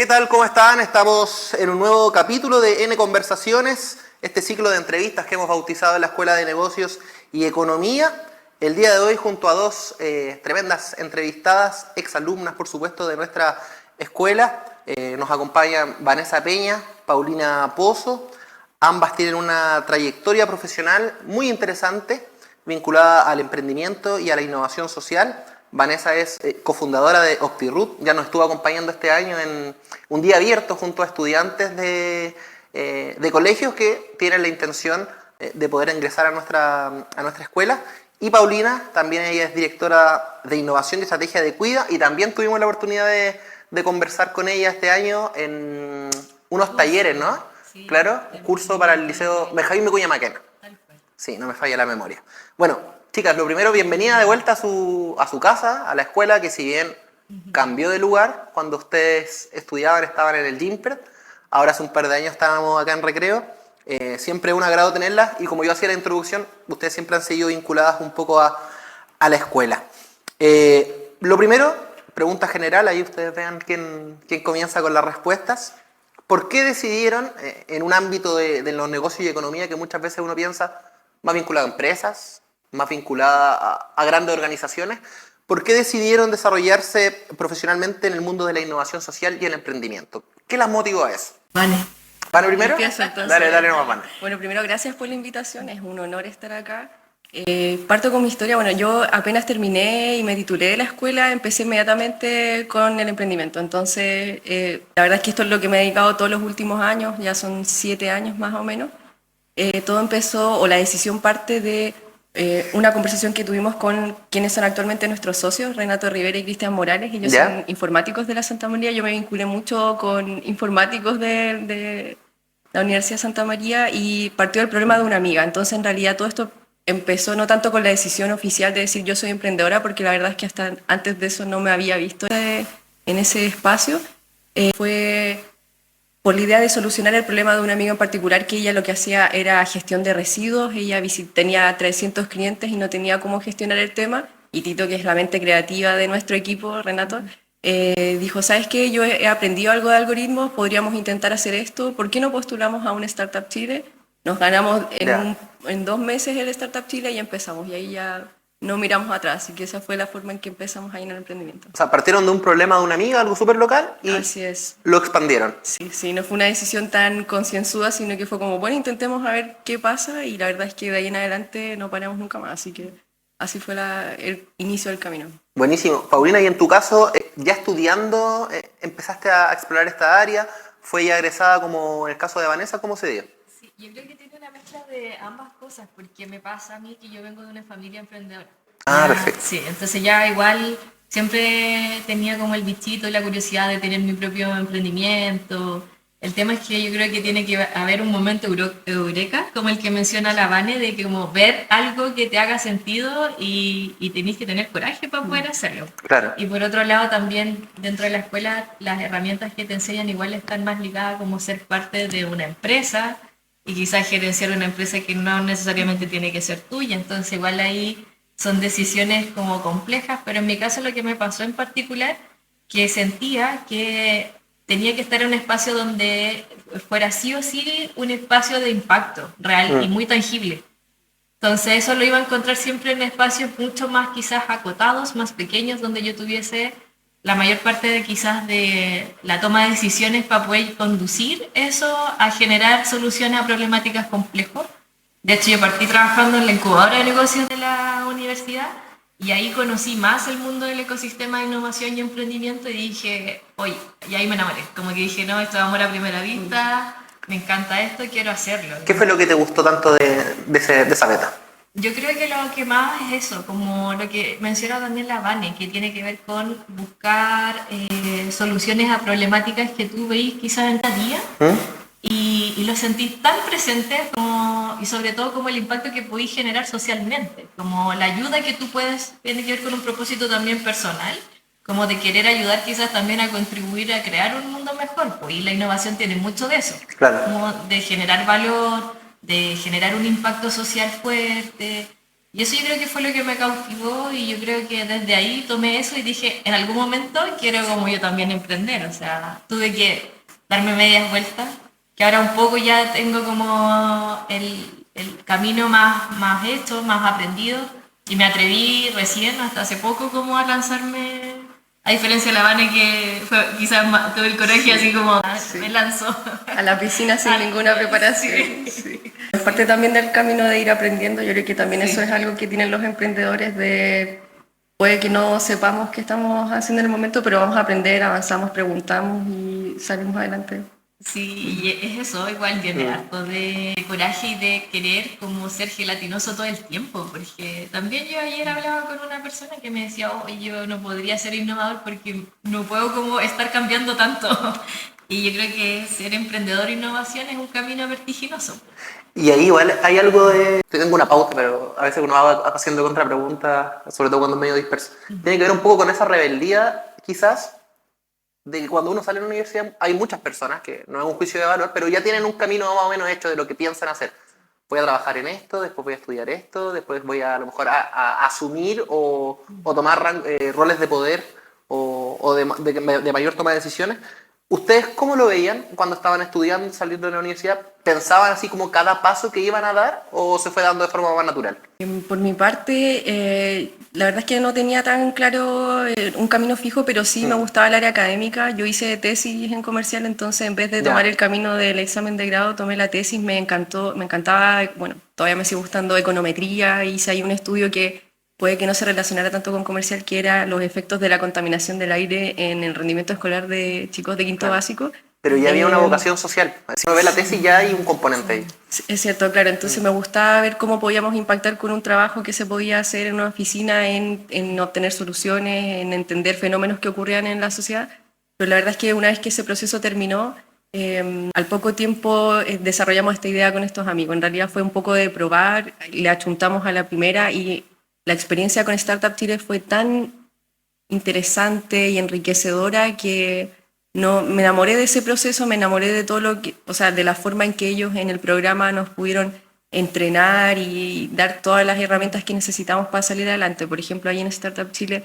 tal? ¿Cómo están? Estamos en un nuevo capítulo de N Conversaciones, este ciclo de entrevistas que hemos bautizado en la Escuela de Negocios y Economía. El día de hoy, junto a dos tremendas entrevistadas, exalumnas, por supuesto, de nuestra escuela, nos acompañan Vanessa Peña, Paulina Pozo. Ambas tienen una trayectoria profesional muy interesante, vinculada al emprendimiento y a la innovación social. Vanessa es cofundadora de OptiRoot, ya nos estuvo acompañando este año en un día abierto junto a estudiantes de colegios que tienen la intención de poder ingresar a nuestra escuela. Y Paulina, también ella es directora de innovación y estrategia de Cuida, y también tuvimos la oportunidad de conversar con ella este año en unos talleres, ¿no? Sí, claro, un curso para el Liceo Benjamín Vicuña Mackenna. Sí, no me falla la memoria. Bueno, chicas, lo primero, bienvenida de vuelta a su casa, a la escuela, que si bien cambió de lugar, cuando ustedes estudiaban estaban en el Gimpert, ahora hace un par de años estábamos acá en Recreo. Siempre es un agrado tenerlas, y como yo hacía la introducción, ustedes siempre han seguido vinculadas un poco a la escuela. Lo primero, pregunta general, ahí ustedes vean quién comienza con las respuestas. ¿Por qué decidieron, en un ámbito de los negocios y economía que muchas veces uno piensa más vinculado a empresas, más vinculada a grandes organizaciones, por qué decidieron desarrollarse profesionalmente en el mundo de la innovación social y el emprendimiento? ¿Qué las motivó a eso? Vale. ¿Vane primero? Empiezo, entonces. Dale nomás, Vane. Bueno, primero, gracias por la invitación, es un honor estar acá. Parto con mi historia. Bueno, yo apenas terminé y me titulé de la escuela, empecé inmediatamente con el emprendimiento. Entonces, la verdad es que esto es lo que me he dedicado todos los últimos años, ya son 7 años más o menos. Todo empezó, o la decisión parte de una conversación que tuvimos con quienes son actualmente nuestros socios, Renato Rivera y Cristian Morales. Ellos son informáticos de la Santa María. Yo me vinculé mucho con informáticos de la Universidad de Santa María, y partió el problema de una amiga. Entonces, en realidad, todo esto empezó no tanto con la decisión oficial de decir yo soy emprendedora, porque la verdad es que hasta antes de eso no me había visto en ese espacio. Fue por la idea de solucionar el problema de una amiga en particular, que ella lo que hacía era gestión de residuos. Ella tenía 300 clientes y no tenía cómo gestionar el tema, y Tito, que es la mente creativa de nuestro equipo, Renato, dijo, ¿sabes qué? Yo he aprendido algo de algoritmos, podríamos intentar hacer esto, ¿por qué no postulamos a un Startup Chile? Nos ganamos en 2 meses el Startup Chile y empezamos, y ahí ya no miramos atrás, así que esa fue la forma en que empezamos ahí en el emprendimiento. O sea, partieron de un problema de una amiga, algo súper local, y así es. Lo expandieron. Sí, no fue una decisión tan concienzuda, sino que fue como, bueno, intentemos a ver qué pasa, y la verdad es que de ahí en adelante no paramos nunca más, así que así fue el inicio del camino. Buenísimo. Paulina, y en tu caso, ya estudiando, empezaste a explorar esta área, ¿fue ya egresada como en el caso de Vanessa? ¿Cómo se dio? Sí, yo creo que tiene una mezcla de ambas cosas, porque me pasa a mí que yo vengo de una familia emprendedora. Perfecto. Sí, entonces ya igual siempre tenía como el bichito y la curiosidad de tener mi propio emprendimiento. El tema es que yo creo que tiene que haber un momento eureka, como el que menciona la Vane, de que como ver algo que te haga sentido y tenés que tener coraje para poder hacerlo. Claro. Y por otro lado también dentro de la escuela las herramientas que te enseñan igual están más ligadas como ser parte de una empresa, y quizás gerenciar una empresa que no necesariamente tiene que ser tuya. Entonces igual ahí son decisiones como complejas, pero en mi caso lo que me pasó en particular, que sentía que tenía que estar en un espacio donde fuera sí o sí un espacio de impacto real y muy tangible. Entonces eso lo iba a encontrar siempre en espacios mucho más quizás acotados, más pequeños, donde yo tuviese la mayor parte de quizás de la toma de decisiones para poder conducir eso a generar soluciones a problemáticas complejas. De hecho, yo partí trabajando en la incubadora de negocios de la universidad, y ahí conocí más el mundo del ecosistema de innovación y emprendimiento, y dije, oye, y ahí me enamoré. Como que dije, no, esto es amor a primera vista, me encanta esto, quiero hacerlo. ¿Qué fue lo que te gustó tanto de esa beta? Yo creo que lo que más es eso, como lo que menciona también la Vane, que tiene que ver con buscar soluciones a problemáticas que tú veis quizás en el día, y lo sentís tan presente y sobre todo como el impacto que podéis generar socialmente, como la ayuda que tú puedes, tiene que ver con un propósito también personal, como de querer ayudar quizás también a contribuir a crear un mundo mejor, pues, y la innovación tiene mucho de eso, claro, como de generar valor, de generar un impacto social fuerte, Y eso yo creo que fue lo que me cautivó y yo creo que desde ahí tomé eso y dije, en algún momento quiero como yo también emprender. O sea, tuve que darme medias vueltas, que ahora un poco ya tengo como el camino más hecho, más aprendido y me atreví recién, hasta hace poco, como a lanzarme. A diferencia de la Vane que fue, quizás tuve el coraje así como me lanzó. A la piscina sin ninguna preparación. Sí. Es parte también del camino de ir aprendiendo. Yo creo que también eso es algo que tienen los emprendedores de puede que no sepamos qué estamos haciendo en el momento, pero vamos a aprender, avanzamos, preguntamos y salimos adelante. Sí, y es eso, igual viene harto de coraje y de querer como ser gelatinoso todo el tiempo, porque también yo ayer hablaba con una persona que me decía, oh, yo no podría ser innovador porque no puedo como estar cambiando tanto. Y yo creo que ser emprendedor e innovación es un camino vertiginoso. Y ahí igual hay algo de... Tengo una pauta, pero a veces uno va haciendo contrapreguntas, sobre todo cuando es medio disperso. Tiene que ver un poco con esa rebeldía, quizás, de que cuando uno sale de la universidad hay muchas personas, que no es un juicio de valor, pero ya tienen un camino más o menos hecho de lo que piensan hacer. Voy a trabajar en esto, después voy a estudiar esto, después voy a lo mejor a asumir o tomar roles de poder o de mayor toma de decisiones. ¿Ustedes cómo lo veían cuando estaban estudiando, saliendo de la universidad? ¿Pensaban así como cada paso que iban a dar o se fue dando de forma más natural? Por mi parte, la verdad es que no tenía tan claro un camino fijo, pero sí me gustaba el área académica. Yo hice tesis en comercial, entonces en vez de tomar el camino del examen de grado, tomé la tesis, me encantaba, bueno, todavía me sigue gustando econometría, hice ahí un estudio que puede que no se relacionara tanto con comercial, que era los efectos de la contaminación del aire en el rendimiento escolar de chicos de quinto básico. Pero ya había una vocación social. Si uno ve la tesis ya hay un componente ahí. Es cierto, claro. Entonces me gustaba ver cómo podíamos impactar con un trabajo que se podía hacer en una oficina, en obtener soluciones, en entender fenómenos que ocurrían en la sociedad. Pero la verdad es que una vez que ese proceso terminó, al poco tiempo desarrollamos esta idea con estos amigos. En realidad fue un poco de probar, le achuntamos a la primera y la experiencia con Startup Chile fue tan interesante y enriquecedora que no, me enamoré de ese proceso, me enamoré de todo lo que, o sea, de la forma en que ellos en el programa nos pudieron entrenar y dar todas las herramientas que necesitamos para salir adelante. Por ejemplo, ahí en Startup Chile,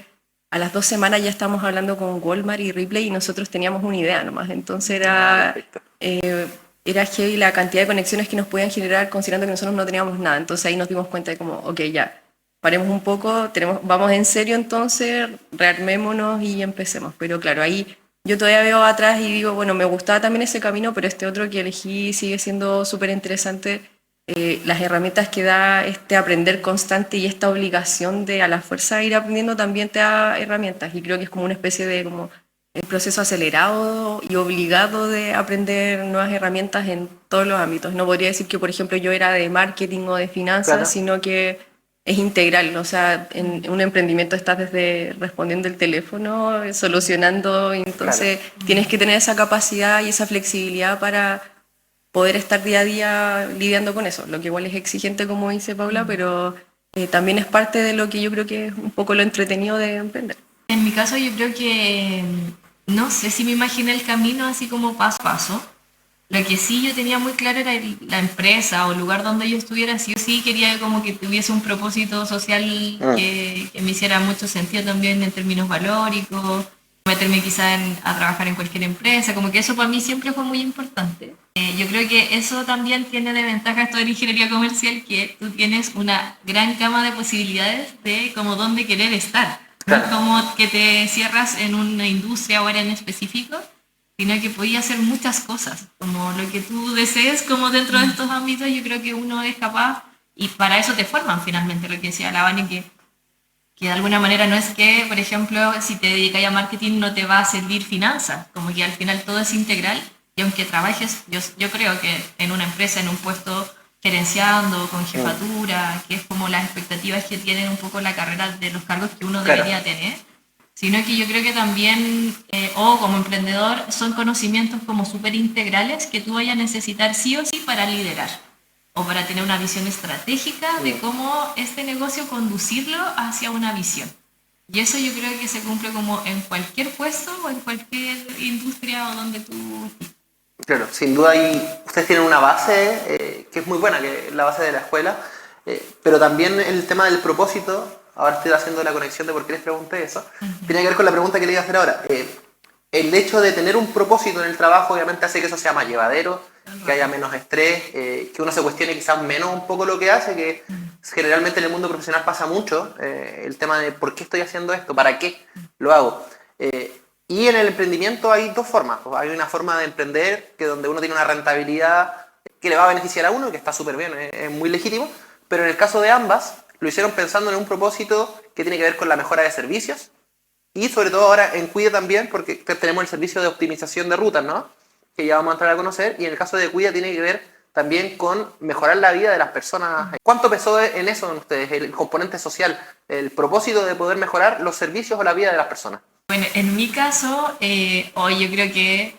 a las 2 semanas ya estamos hablando con Walmart y Ripley y nosotros teníamos una idea nomás. Entonces era heavy la cantidad de conexiones que nos podían generar considerando que nosotros no teníamos nada. Entonces ahí nos dimos cuenta de como, ok, ya, paremos un poco, vamos en serio entonces, rearmémonos y empecemos. Pero claro, ahí yo todavía veo atrás y digo, bueno, me gustaba también ese camino, pero este otro que elegí sigue siendo súper interesante. Las herramientas que da este aprender constante y esta obligación de a la fuerza ir aprendiendo también te da herramientas. Y creo que es como una especie de como el proceso acelerado y obligado de aprender nuevas herramientas en todos los ámbitos. No podría decir que, por ejemplo, yo era de marketing o de finanzas, claro, sino que es integral, o sea, en un emprendimiento estás desde respondiendo el teléfono, solucionando, entonces claro, tienes que tener esa capacidad y esa flexibilidad para poder estar día a día lidiando con eso, lo que igual es exigente como dice Paula, pero también es parte de lo que yo creo que es un poco lo entretenido de emprender. En mi caso yo creo que, no sé si me imaginé el camino así como paso a paso. Lo que sí yo tenía muy claro era la empresa o el lugar donde yo estuviera, sí o sí quería como que tuviese un propósito social que me hiciera mucho sentido también en términos valóricos, meterme quizá a trabajar en cualquier empresa, como que eso para mí siempre fue muy importante. Yo creo que eso también tiene de ventaja esto de la ingeniería comercial, que tú tienes una gran gama de posibilidades de como dónde querer estar. No es como que te cierras en una industria o área en específico, sino que podía hacer muchas cosas, como lo que tú desees, como dentro de estos ámbitos yo creo que uno es capaz, y para eso te forman finalmente, lo que decía la Vani, que de alguna manera no es que, por ejemplo, si te dedicas a marketing no te va a servir finanzas, como que al final todo es integral, y aunque trabajes, yo creo que en una empresa, en un puesto gerenciando, con jefatura, que es como las expectativas que tienen un poco la carrera de los cargos que uno debería tener, sino que yo creo que también, o como emprendedor, son conocimientos como súper integrales que tú vayas a necesitar sí o sí para liderar, o para tener una visión estratégica de cómo este negocio conducirlo hacia una visión. Y eso yo creo que se cumple como en cualquier puesto o en cualquier industria o donde tú... Claro, sin duda ustedes tienen una base que es muy buena, que es la base de la escuela. pero también el tema del propósito, ahora estoy haciendo la conexión de por qué les pregunté eso, tiene que ver con la pregunta que le iba a hacer ahora. El hecho de tener un propósito en el trabajo obviamente hace que eso sea más llevadero, que haya menos estrés, que uno se cuestione quizás menos un poco lo que hace, que generalmente en el mundo profesional pasa mucho, el tema de por qué estoy haciendo esto, para qué lo hago. Y en el emprendimiento hay dos formas. Pues hay una forma de emprender que donde uno tiene una rentabilidad que le va a beneficiar a uno, que está súper bien, es muy legítimo, pero en el caso de ambas lo hicieron pensando en un propósito que tiene que ver con la mejora de servicios y sobre todo ahora en Cuida también, porque tenemos el servicio de optimización de rutas, ¿no? Que ya vamos a entrar a conocer, y en el caso de Cuida tiene que ver también con mejorar la vida de las personas. ¿Cuánto pesó en eso en ustedes, el componente social, el propósito de poder mejorar los servicios o la vida de las personas? Bueno, en mi caso, hoy yo creo que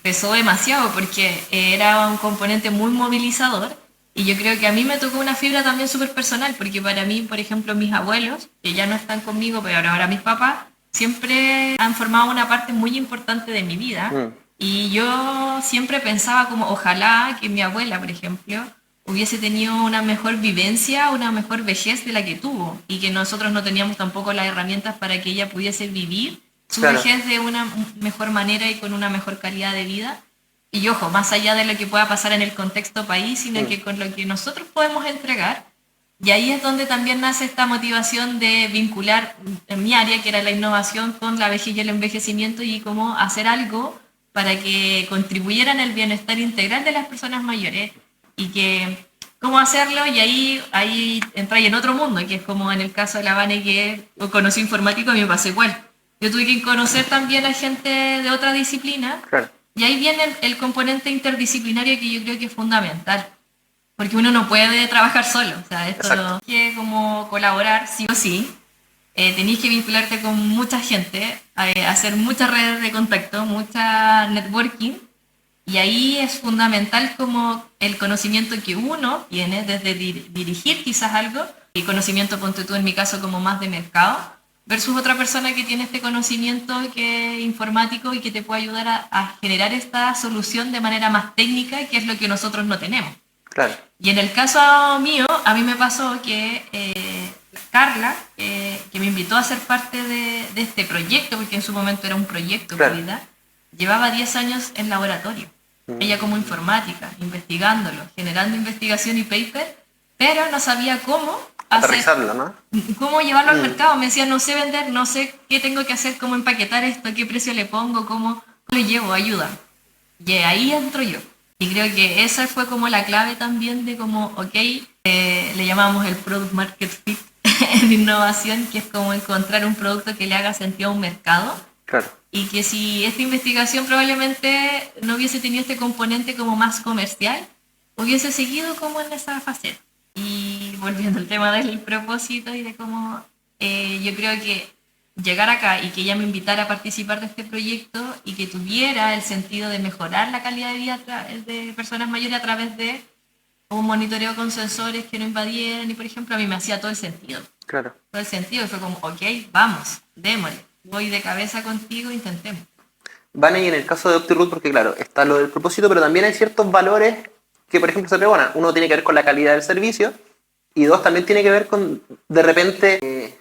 pesó demasiado porque era un componente muy movilizador y yo creo que a mí me tocó una fibra también súper personal porque para mí, por ejemplo, mis abuelos, que ya no están conmigo, pero ahora mis papás, siempre han formado una parte muy importante de mi vida y yo siempre pensaba como ojalá que mi abuela, por ejemplo, hubiese tenido una mejor vivencia, una mejor vejez de la que tuvo y que nosotros no teníamos tampoco las herramientas para que ella pudiese vivir su vejez de una mejor manera y con una mejor calidad de vida. Y ojo, más allá de lo que pueda pasar en el contexto país, sino que con lo que nosotros podemos entregar. Y ahí es donde también nace esta motivación de vincular en mi área, que era la innovación, con la vejez y el envejecimiento y cómo hacer algo para que contribuyeran al bienestar integral de las personas mayores y que cómo hacerlo, y ahí entra en otro mundo, que es como en el caso de la Vane, que conocí informático, a mí me pasó igual. Yo tuve que conocer también a gente de otra disciplina, Claro. y ahí viene el componente interdisciplinario que yo creo que es fundamental, porque uno no puede trabajar solo, o sea, esto Exacto. hay que como colaborar sí o sí, tenéis que vincularte con mucha gente, hacer muchas redes de contacto, mucha networking, y ahí es fundamental como el conocimiento que uno tiene desde dirigir quizás algo, y conocimiento, ponte tú en mi caso como más de mercado, versus otra persona que tiene este conocimiento que es informático y que te puede ayudar a generar esta solución de manera más técnica, que es lo que nosotros no tenemos. Claro. Y en el caso mío, a mí me pasó que Carla, que me invitó a ser parte de este proyecto, porque en su momento era un proyecto, Claro. llevaba 10 años en laboratorio. Ella como informática, investigándolo, generando investigación y paper, pero no sabía cómo Aterrizarlo, ¿no? cómo llevarlo al mercado. Me decía, no sé vender, no sé qué tengo que hacer, cómo empaquetar esto, qué precio le pongo, cómo lo llevo, ayuda. Y ahí entro yo. Y creo que esa fue como la clave también de como, ok, le llamamos el product market fit en innovación, que es como encontrar un producto que le haga sentido a un mercado. Claro. Y que si esta investigación probablemente no hubiese tenido este componente como más comercial, hubiese seguido como en esa faceta. Y volviendo al tema del propósito y de cómo yo creo que llegar acá y que ella me invitara a participar de este proyecto y que tuviera el sentido de mejorar la calidad de vida de personas mayores a través de un monitoreo con sensores que no invadieran, y por ejemplo a mí me hacía todo el sentido. Claro. Todo el sentido, y fue como, ok, vamos, démosle, voy de cabeza contigo, intentemos. Vane, y en el caso de OptiRoot, porque claro, está lo del propósito, pero también hay ciertos valores que, por ejemplo, se pregonan. Uno tiene que ver con la calidad del servicio, y dos, también tiene que ver con, de repente,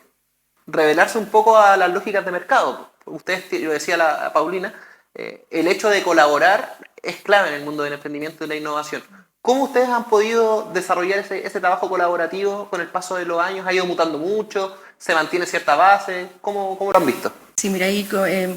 revelarse un poco a las lógicas de mercado. Ustedes, lo decía a Paulina, el hecho de colaborar es clave en el mundo del emprendimiento y de la innovación. ¿Cómo ustedes han podido desarrollar ese trabajo colaborativo con el paso de los años? ¿Ha ido mutando mucho? ¿Se mantiene cierta base? ¿Cómo lo han visto? Sí, mira, ahí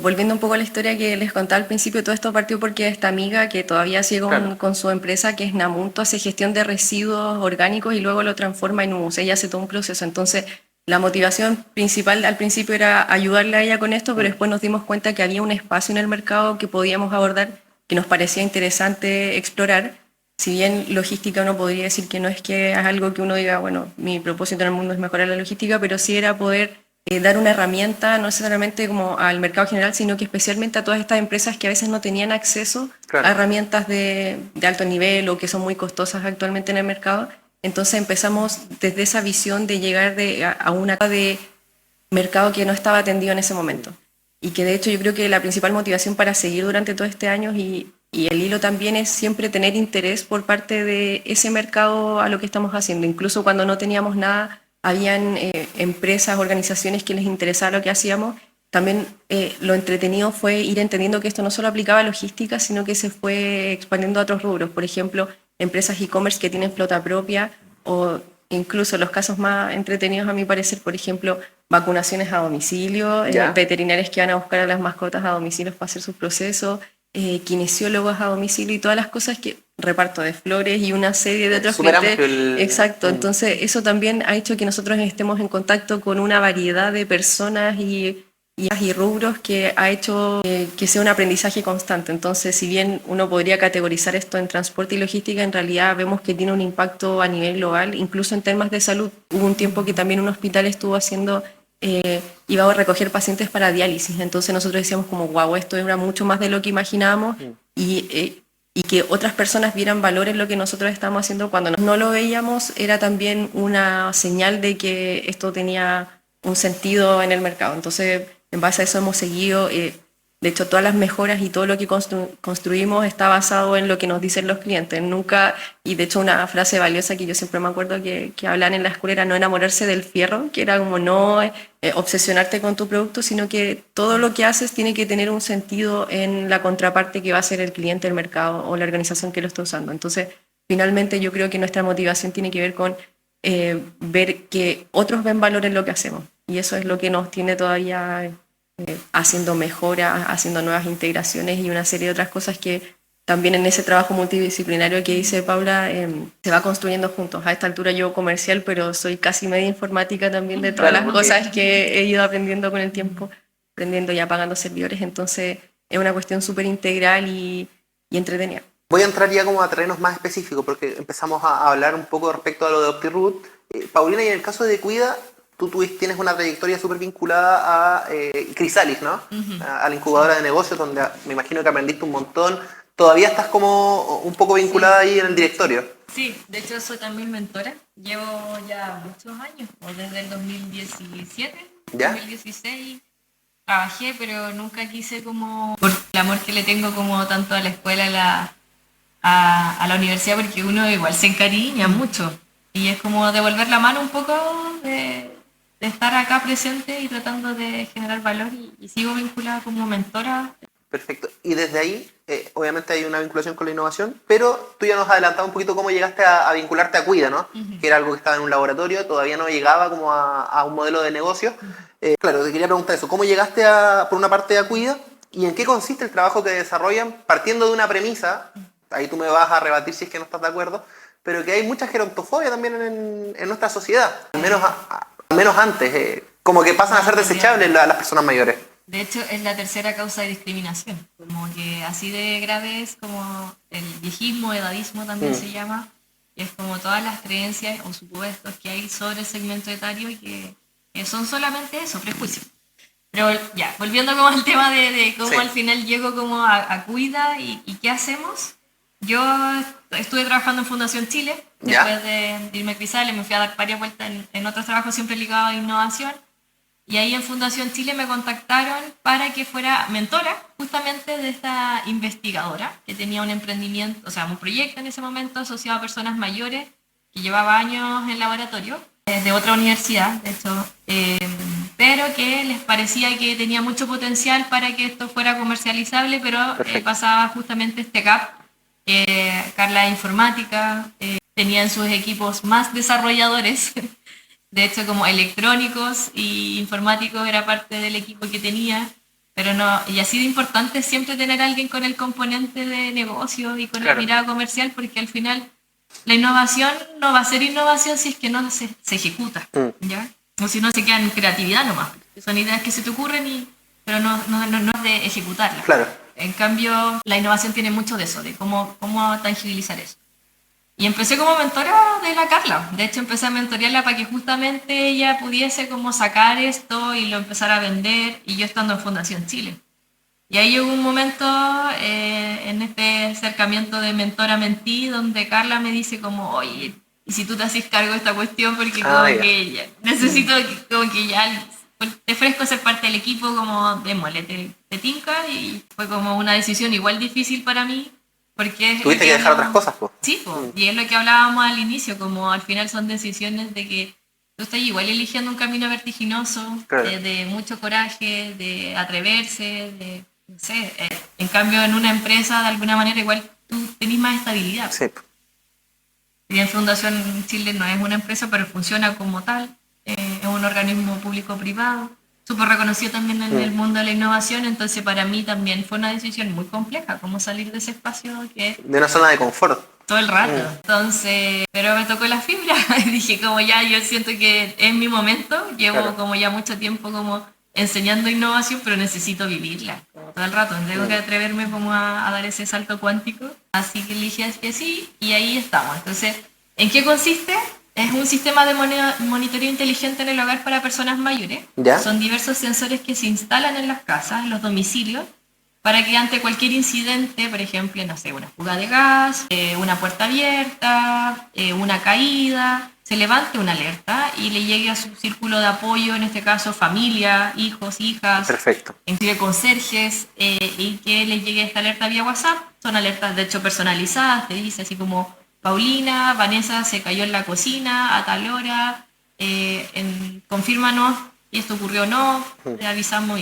volviendo un poco a la historia que les contaba al principio, todo esto partió porque esta amiga que todavía sigue con su empresa, que es Namunto, hace gestión de residuos orgánicos y luego lo transforma en humus. Ella hace todo un proceso. Entonces, la motivación principal al principio era ayudarle a ella con esto, pero después nos dimos cuenta que había un espacio en el mercado que podíamos abordar, que nos parecía interesante explorar. Si bien logística uno podría decir que no es que es algo que uno diga, bueno, mi propósito en el mundo es mejorar la logística, pero sí era poder dar una herramienta, no necesariamente como al mercado general, sino que especialmente a todas estas empresas que a veces no tenían acceso a herramientas de alto nivel o que son muy costosas actualmente en el mercado. Entonces empezamos desde esa visión de llegar a una de mercado que no estaba atendido en ese momento. Y que de hecho yo creo que la principal motivación para seguir durante todo este año y Y el hilo también es siempre tener interés por parte de ese mercado a lo que estamos haciendo. Incluso cuando no teníamos nada, habían empresas, organizaciones que les interesaba lo que hacíamos. También lo entretenido fue ir entendiendo que esto no solo aplicaba a logística, sino que se fue expandiendo a otros rubros. Por ejemplo, empresas e-commerce que tienen flota propia, o incluso los casos más entretenidos a mi parecer, por ejemplo, vacunaciones a domicilio, veterinarios que van a buscar a las mascotas a domicilio para hacer sus procesos, kinesiólogos a domicilio y todas las cosas que reparto de flores y una serie de otros clientes. Exacto, entonces eso también ha hecho que nosotros estemos en contacto con una variedad de personas y rubros que ha hecho que sea un aprendizaje constante. Entonces, si bien uno podría categorizar esto en transporte y logística, en realidad vemos que tiene un impacto a nivel global, incluso en temas de salud. Hubo un tiempo que también un hospital estuvo haciendo, iba a recoger pacientes para diálisis, entonces nosotros decíamos como, wow, esto era mucho más de lo que imaginábamos, y que otras personas vieran valor en lo que nosotros estábamos haciendo cuando no lo veíamos, era también una señal de que esto tenía un sentido en el mercado. Entonces, en base a eso hemos seguido, de hecho, todas las mejoras y todo lo que construimos está basado en lo que nos dicen los clientes. Nunca, y de hecho una frase valiosa que yo siempre me acuerdo que hablan en la escuela era no enamorarse del fierro, que era como no obsesionarte con tu producto, sino que todo lo que haces tiene que tener un sentido en la contraparte que va a ser el cliente, el mercado o la organización que lo está usando. Entonces, finalmente yo creo que nuestra motivación tiene que ver con ver que otros ven valor en lo que hacemos. Y eso es lo que nos tiene todavía haciendo mejoras, haciendo nuevas integraciones y una serie de otras cosas que también en ese trabajo multidisciplinario que dice Paula se va construyendo juntos. A esta altura yo comercial, pero soy casi media informática también de todas las cosas que he ido aprendiendo con el tiempo, aprendiendo y apagando servidores. Entonces es una cuestión súper integral y entretenida. Voy a entrar ya como a terrenos más específicos porque empezamos a hablar un poco respecto a lo de OptiRoot. Paulina, y en el caso de Cuida, tú tienes una trayectoria súper vinculada a Chrysalis, ¿no? A la incubadora de negocios, donde me imagino que aprendiste un montón. ¿Todavía estás como un poco vinculada ahí en el directorio? Sí, de hecho soy también mentora. Llevo ya muchos años, desde el 2017, ¿Ya? 2016. Trabajé, pero nunca quise como, por el amor que le tengo como tanto a la escuela, a la universidad, porque uno igual se encariña mucho. Y es como devolver la mano un poco de estar acá presente y tratando de generar valor y sigo vinculada como mentora. Perfecto. Y desde ahí, obviamente hay una vinculación con la innovación, pero tú ya nos has adelantado un poquito cómo llegaste a vincularte a Cuida, ¿no? Que era algo que estaba en un laboratorio, todavía no llegaba como a un modelo de negocio. Claro, te quería preguntar eso. ¿Cómo llegaste por una parte a Cuida y en qué consiste el trabajo que desarrollan partiendo de una premisa? Ahí tú me vas a rebatir si es que no estás de acuerdo, pero que hay mucha gerontofobia también en nuestra sociedad, al menos antes, como que pasan a ser desechables las personas mayores. De hecho, es la tercera causa de discriminación, como que así de grave es como el viejismo, edadismo también se llama, es como todas las creencias o supuestos que hay sobre el segmento etario y que son solamente eso, prejuicios. Pero ya, volviendo como al tema de cómo al final llego como a Cuida y qué hacemos. Yo estuve trabajando en Fundación Chile, después de irme a Chrysalis, me fui a dar varias vueltas en otros trabajos siempre ligados a innovación. Y ahí en Fundación Chile me contactaron para que fuera mentora justamente de esta investigadora que tenía un emprendimiento, o sea, un proyecto en ese momento asociado a personas mayores que llevaba años en laboratorio, de otra universidad, de hecho, pero que les parecía que tenía mucho potencial para que esto fuera comercializable, pero pasaba justamente este gap. Carla informática, tenía en sus equipos más desarrolladores. De hecho, como electrónicos y informáticos era parte del equipo que tenía, pero no, y ha sido importante siempre tener a alguien con el componente de negocio y con la mirada comercial, porque al final la innovación no va a ser innovación si es que no se ejecuta, ¿ya? O si no se queda en creatividad nomás. Son ideas que se te ocurren, pero no es de ejecutarlas. Claro. En cambio, la innovación tiene mucho de eso, de cómo tangibilizar eso. Y empecé como mentora de la Carla. De hecho, empecé a mentorearla para que justamente ella pudiese como sacar esto y lo empezara a vender, y yo estando en Fundación Chile. Y ahí hubo un momento en este acercamiento de mentora-mentí donde Carla me dice como, oye, ¿y si tú te haces cargo de esta cuestión? Porque como que ya, necesito como que ya te ofrezco ser parte del equipo, como démosle, te tinca. Y fue como una decisión igual difícil para mí, Porque es lo Tuviste que dejar otras hablamos- cosas, pues. Sí, po, y es lo que hablábamos al inicio, como al final son decisiones de que tú estás igual eligiendo un camino vertiginoso, Claro. de mucho coraje, de atreverse, de, no sé, en cambio en una empresa de alguna manera igual tú tenés más estabilidad. Sí. Si bien Fundación Chile no es una empresa, pero funciona como tal, es un organismo público-privado, súper reconocido también en el mundo de la innovación, entonces para mí también fue una decisión muy compleja, cómo salir de ese espacio que De una zona de confort. todo el rato. Entonces, pero me tocó la fibra y dije como ya, yo siento que es mi momento, llevo Claro. como ya mucho tiempo como enseñando innovación, pero necesito vivirla como todo el rato, tengo que atreverme como a dar ese salto cuántico, así que dije que sí y ahí estamos. Entonces, ¿en qué consiste? Es un sistema de monitoreo inteligente en el hogar para personas mayores. ¿Ya? Son diversos sensores que se instalan en las casas, en los domicilios, para que ante cualquier incidente, por ejemplo, no sé, una fuga de gas, una puerta abierta, una caída, se levante una alerta y le llegue a su círculo de apoyo, en este caso familia, hijos, hijas, Perfecto. inclusive conserjes, y que le llegue esta alerta vía WhatsApp. Son alertas de hecho personalizadas, te dice así como, Paulina, Vanessa se cayó en la cocina a tal hora, confírmanos si esto ocurrió o no, te avisamos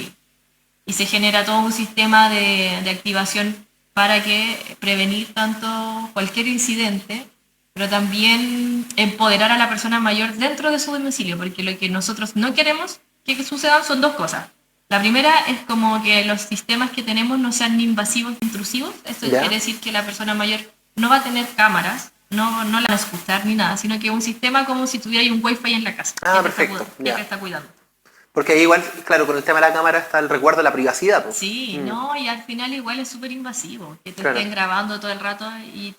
y se genera todo un sistema de activación para que prevenir tanto cualquier incidente, pero también empoderar a la persona mayor dentro de su domicilio, porque lo que nosotros no queremos que sucedan son dos cosas. La primera es como que los sistemas que tenemos no sean ni invasivos ni intrusivos. Esto Ya. quiere decir que la persona mayor no va a tener cámaras, no la van a escuchar ni nada, sino que un sistema como si tuviera un wifi en la casa. Ah, que te está perfecto, que ya. te está cuidando. Porque ahí igual, claro, con el tema de la cámara está el resguardo de la privacidad, pues. Sí, no, y al final igual es súper invasivo, que te Claro. estén grabando todo el rato y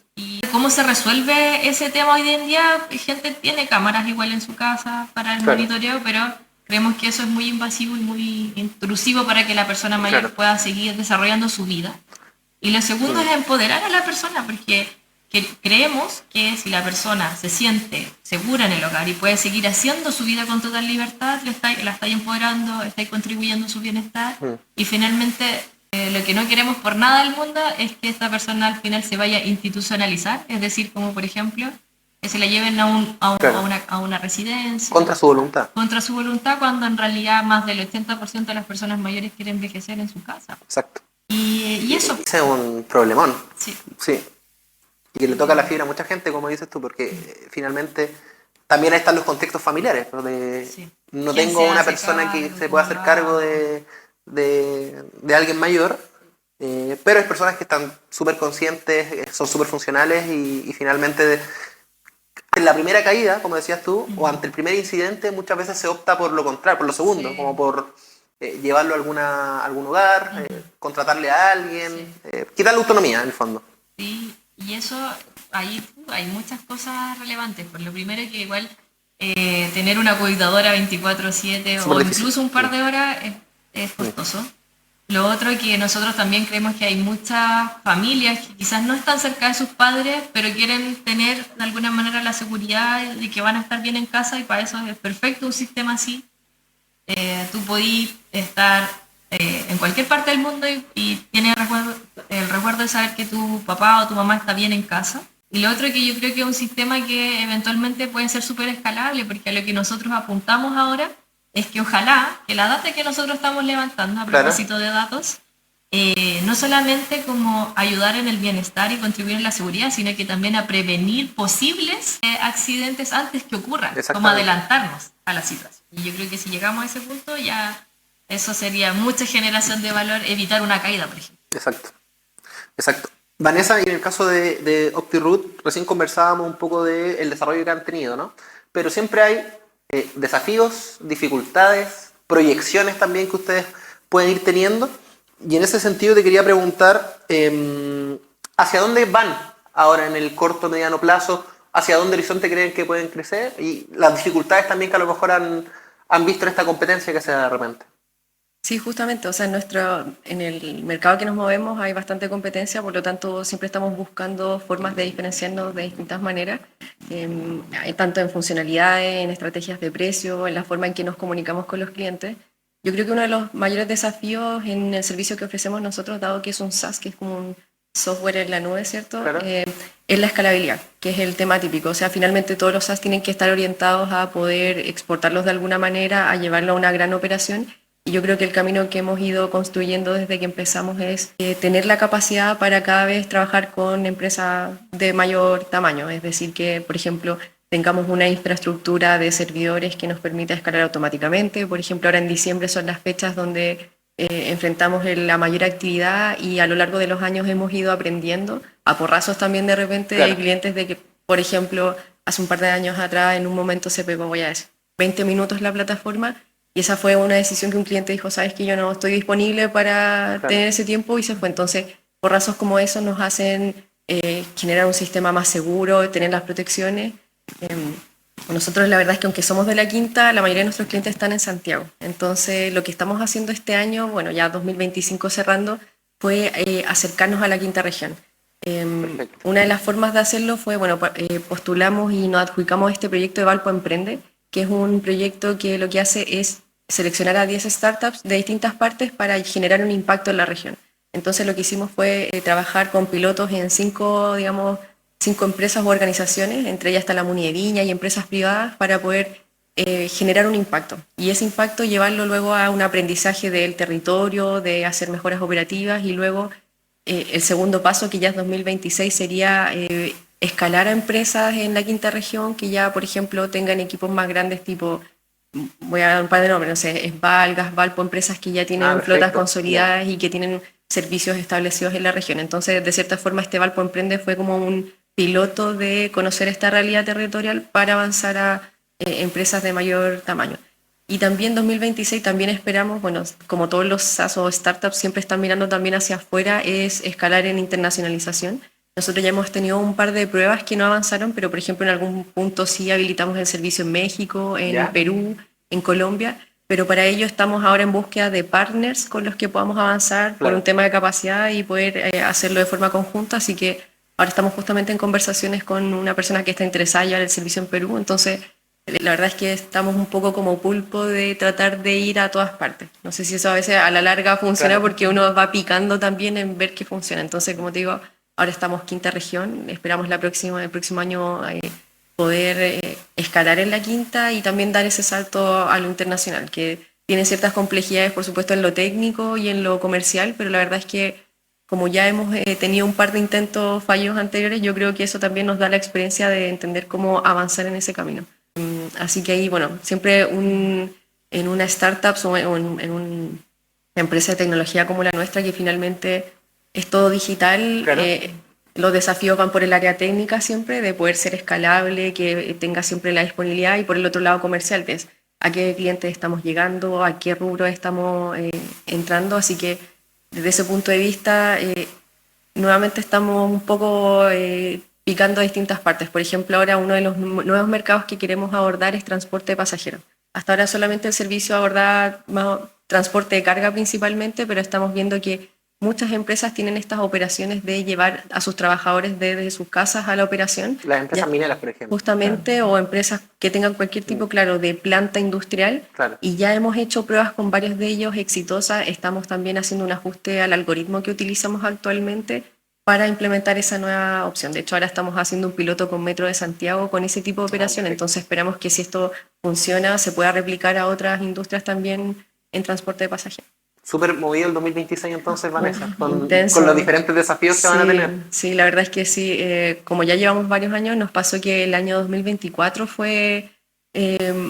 cómo se resuelve ese tema hoy en día. Gente tiene cámaras igual en su casa para el Claro. monitoreo, pero creemos que eso es muy invasivo y muy intrusivo para que la persona mayor Claro. pueda seguir desarrollando su vida. Y lo segundo es empoderar a la persona, porque creemos que si la persona se siente segura en el hogar y puede seguir haciendo su vida con total libertad, la está empoderando, está contribuyendo a su bienestar. Y finalmente, lo que no queremos por nada del mundo es que esta persona al final se vaya a institucionalizar, es decir, como por ejemplo, que se la lleven Claro. a una residencia. Contra su voluntad. Contra su voluntad, cuando en realidad más del 80% de las personas mayores quieren envejecer en su casa. Exacto. Y eso, Ese es un problemón. sí. Sí. Y que le toca la fibra a mucha gente, como dices tú, porque finalmente también ahí están los contextos familiares, ¿no? Sí. No ¿Quién tengo se una hace persona que cargo? se pueda hacer cargo de alguien mayor, pero hay personas que están súper conscientes, son súper funcionales y finalmente en la primera caída, como decías tú, o ante el primer incidente, muchas veces se opta por lo contrario, por lo segundo, Sí. como por llevarlo a algún hogar, contratarle a alguien, quitarle autonomía en el fondo. Sí, y eso, ahí hay muchas cosas relevantes. Por lo primero que igual tener una cuidadora 24/7 o Súper difícil. incluso un par de horas es costoso. Lo otro que nosotros también creemos que hay muchas familias que quizás no están cerca de sus padres, pero quieren tener de alguna manera la seguridad de que van a estar bien en casa y para eso es perfecto un sistema así. Tú podís estar en cualquier parte del mundo y tienes el recuerdo de saber que tu papá o tu mamá está bien en casa. Y lo otro que yo creo que es un sistema que eventualmente puede ser súper escalable, porque a lo que nosotros apuntamos ahora es que ojalá que la data que nosotros estamos levantando a Claro. propósito de datos, no solamente como ayudar en el bienestar y contribuir en la seguridad, sino que también a prevenir posibles accidentes antes que ocurran, como Exactamente. adelantarnos a la situación. Y yo creo que si llegamos a ese punto ya eso sería mucha generación de valor, evitar una caída, por ejemplo. Exacto. Exacto. Vanessa, y en el caso de OptiRoot, recién conversábamos un poco del desarrollo que han tenido, ¿no? Pero siempre hay desafíos, dificultades, proyecciones también que ustedes pueden ir teniendo. Y en ese sentido te quería preguntar, ¿hacia dónde van ahora en el corto, mediano plazo? ¿Hacia dónde horizonte creen que pueden crecer? Y las dificultades también que a lo mejor han visto en esta competencia que se da de repente. Sí, justamente, o sea, en el mercado que nos movemos hay bastante competencia, por lo tanto siempre estamos buscando formas de diferenciarnos de distintas maneras, tanto en funcionalidades, en estrategias de precio, en la forma en que nos comunicamos con los clientes. Yo creo que uno de los mayores desafíos en el servicio que ofrecemos nosotros, dado que es un SaaS, que es como software en la nube, ¿cierto? Claro. Es la escalabilidad, que es el tema típico. O sea, finalmente todos los SaaS tienen que estar orientados a poder exportarlos de alguna manera, a llevarlo a una gran operación. Y yo creo que el camino que hemos ido construyendo desde que empezamos es tener la capacidad para cada vez trabajar con empresas de mayor tamaño. Es decir, que, por ejemplo, tengamos una infraestructura de servidores que nos permita escalar automáticamente. Por ejemplo, ahora en diciembre son las fechas donde enfrentamos la mayor actividad y a lo largo de los años hemos ido aprendiendo a porrazos también de repente de clientes de que, por ejemplo, hace un par de años atrás en un momento se pegó, voy a decir, 20 minutos la plataforma y esa fue una decisión que un cliente dijo, sabes que yo no estoy disponible para tener ese tiempo y se fue. Entonces, porrazos como esos nos hacen generar un sistema más seguro, tener las protecciones. Nosotros la verdad es que aunque somos de la Quinta, la mayoría de nuestros clientes están en Santiago. Entonces lo que estamos haciendo este año, bueno, ya 2025 cerrando, fue acercarnos a la Quinta región. Una de las formas de hacerlo fue, bueno, postulamos y nos adjudicamos este proyecto de Valpo Emprende, que es un proyecto que lo que hace es seleccionar a 10 startups de distintas partes para generar un impacto en la región. Entonces lo que hicimos fue trabajar con pilotos en 5 empresas u organizaciones, entre ellas está la Muni de Viña y empresas privadas, para poder generar un impacto. Y ese impacto llevarlo luego a un aprendizaje del territorio, de hacer mejoras operativas y luego el segundo paso, que ya es 2026, sería escalar a empresas en la quinta región que ya, por ejemplo, tengan equipos más grandes tipo, voy a dar un par de nombres, no sé, Esval, Gasvalpo, empresas que ya tienen flotas consolidadas y que tienen servicios establecidos en la región. Entonces, de cierta forma, este Valpo Emprende fue como un piloto de conocer esta realidad territorial para avanzar a empresas de mayor tamaño. Y también 2026 también esperamos, bueno, como todos los SaaS o startups siempre están mirando también hacia afuera, es escalar en internacionalización. Nosotros ya hemos tenido un par de pruebas que no avanzaron, pero por ejemplo en algún punto sí habilitamos el servicio en México, en Perú, en Colombia, pero para ello estamos ahora en búsqueda de partners con los que podamos avanzar por un tema de capacidad y poder hacerlo de forma conjunta, así que ahora estamos justamente en conversaciones con una persona que está interesada ya en el servicio en Perú, entonces la verdad es que estamos un poco como pulpo de tratar de ir a todas partes. No sé si eso a veces a la larga funciona porque uno va picando también en ver qué funciona. Entonces, como te digo, ahora estamos quinta región, esperamos el próximo año poder escalar en la quinta y también dar ese salto a lo internacional, que tiene ciertas complejidades, por supuesto, en lo técnico y en lo comercial, pero la verdad es que como ya hemos tenido un par de intentos fallidos anteriores, yo creo que eso también nos da la experiencia de entender cómo avanzar en ese camino. Así que ahí, bueno, siempre en una startup o en una empresa de tecnología como la nuestra, que finalmente es todo digital, los desafíos van por el área técnica siempre, de poder ser escalable, que tenga siempre la disponibilidad, y por el otro lado comercial, que es a qué clientes estamos llegando, a qué rubro estamos entrando. Así que desde ese punto de vista, nuevamente estamos un poco picando a distintas partes. Por ejemplo, ahora uno de los nuevos mercados que queremos abordar es transporte de pasajeros. Hasta ahora solamente el servicio abordaba transporte de carga principalmente, pero estamos viendo que muchas empresas tienen estas operaciones de llevar a sus trabajadores desde sus casas a la operación. Las empresas mineras, por ejemplo. Justamente, o empresas que tengan cualquier tipo, claro, de planta industrial. Y ya hemos hecho pruebas con varios de ellos exitosas. Estamos también haciendo un ajuste al algoritmo que utilizamos actualmente para implementar esa nueva opción. De hecho, ahora estamos haciendo un piloto con Metro de Santiago con ese tipo de operación. Entonces esperamos que si esto funciona, se pueda replicar a otras industrias también en transporte de pasajeros. Súper movido el 2026 entonces, Vanessa, con los diferentes desafíos que van a tener. Sí, la verdad es que sí. Como ya llevamos varios años, nos pasó que el año 2024 fue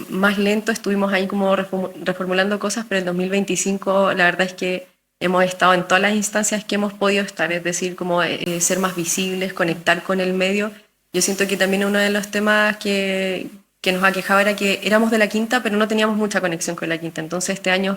más lento. Estuvimos ahí como reformulando cosas, pero el 2025 la verdad es que hemos estado en todas las instancias que hemos podido estar, es decir, como ser más visibles, conectar con el medio. Yo siento que también uno de los temas que nos aquejaba era que éramos de la quinta, pero no teníamos mucha conexión con la quinta. Entonces este año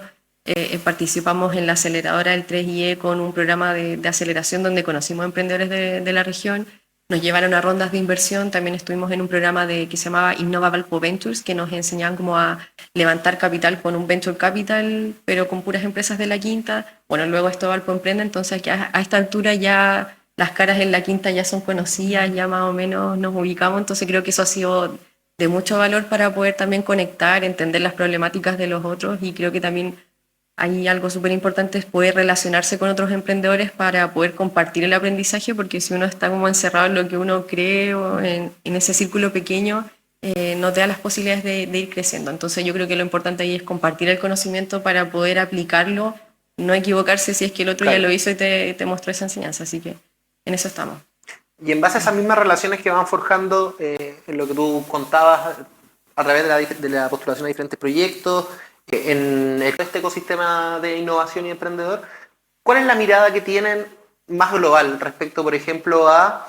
participamos en la aceleradora del 3IE con un programa de aceleración donde conocimos emprendedores de la región, nos llevaron a rondas de inversión. También estuvimos en un programa que se llamaba Innova Valpo Ventures, que nos enseñaban cómo a levantar capital con un venture capital, pero con puras empresas de la quinta. Bueno, luego esto Valpo Emprende, entonces que a esta altura ya las caras en la quinta ya son conocidas, ya más o menos nos ubicamos, entonces creo que eso ha sido de mucho valor para poder también conectar, entender las problemáticas de los otros, y creo que también Ahí algo súper importante es poder relacionarse con otros emprendedores para poder compartir el aprendizaje, porque si uno está como encerrado en lo que uno cree o en ese círculo pequeño, no te da las posibilidades de ir creciendo. Entonces yo creo que lo importante ahí es compartir el conocimiento para poder aplicarlo, no equivocarse si es que el otro ya Claro. lo hizo y te mostró esa enseñanza. Así que en eso estamos. Y en base a esas mismas relaciones que van forjando, en lo que tú contabas a través de la postulación a diferentes proyectos, en este ecosistema de innovación y emprendedor, ¿cuál es la mirada que tienen más global respecto, por ejemplo, a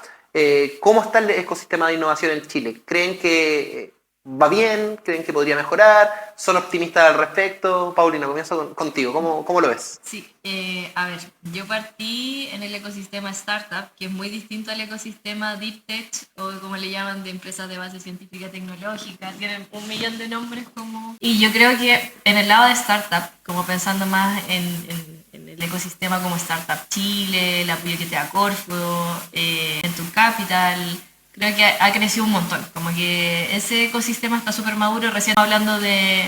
cómo está el ecosistema de innovación en Chile? ¿Creen que va bien? ¿Creen que podría mejorar? ¿Son optimistas al respecto? Paulina, comienzo contigo. ¿Cómo lo ves? Sí, a ver, yo partí en el ecosistema startup, que es muy distinto al ecosistema deep tech, o como le llaman, de empresas de base científica tecnológica, tienen un millón de nombres como... Y yo creo que en el lado de startup, como pensando más en el ecosistema como Startup Chile, el apoyo que te da Corfo, Venture Capital, creo que ha crecido un montón, como que ese ecosistema está súper maduro, recién hablando de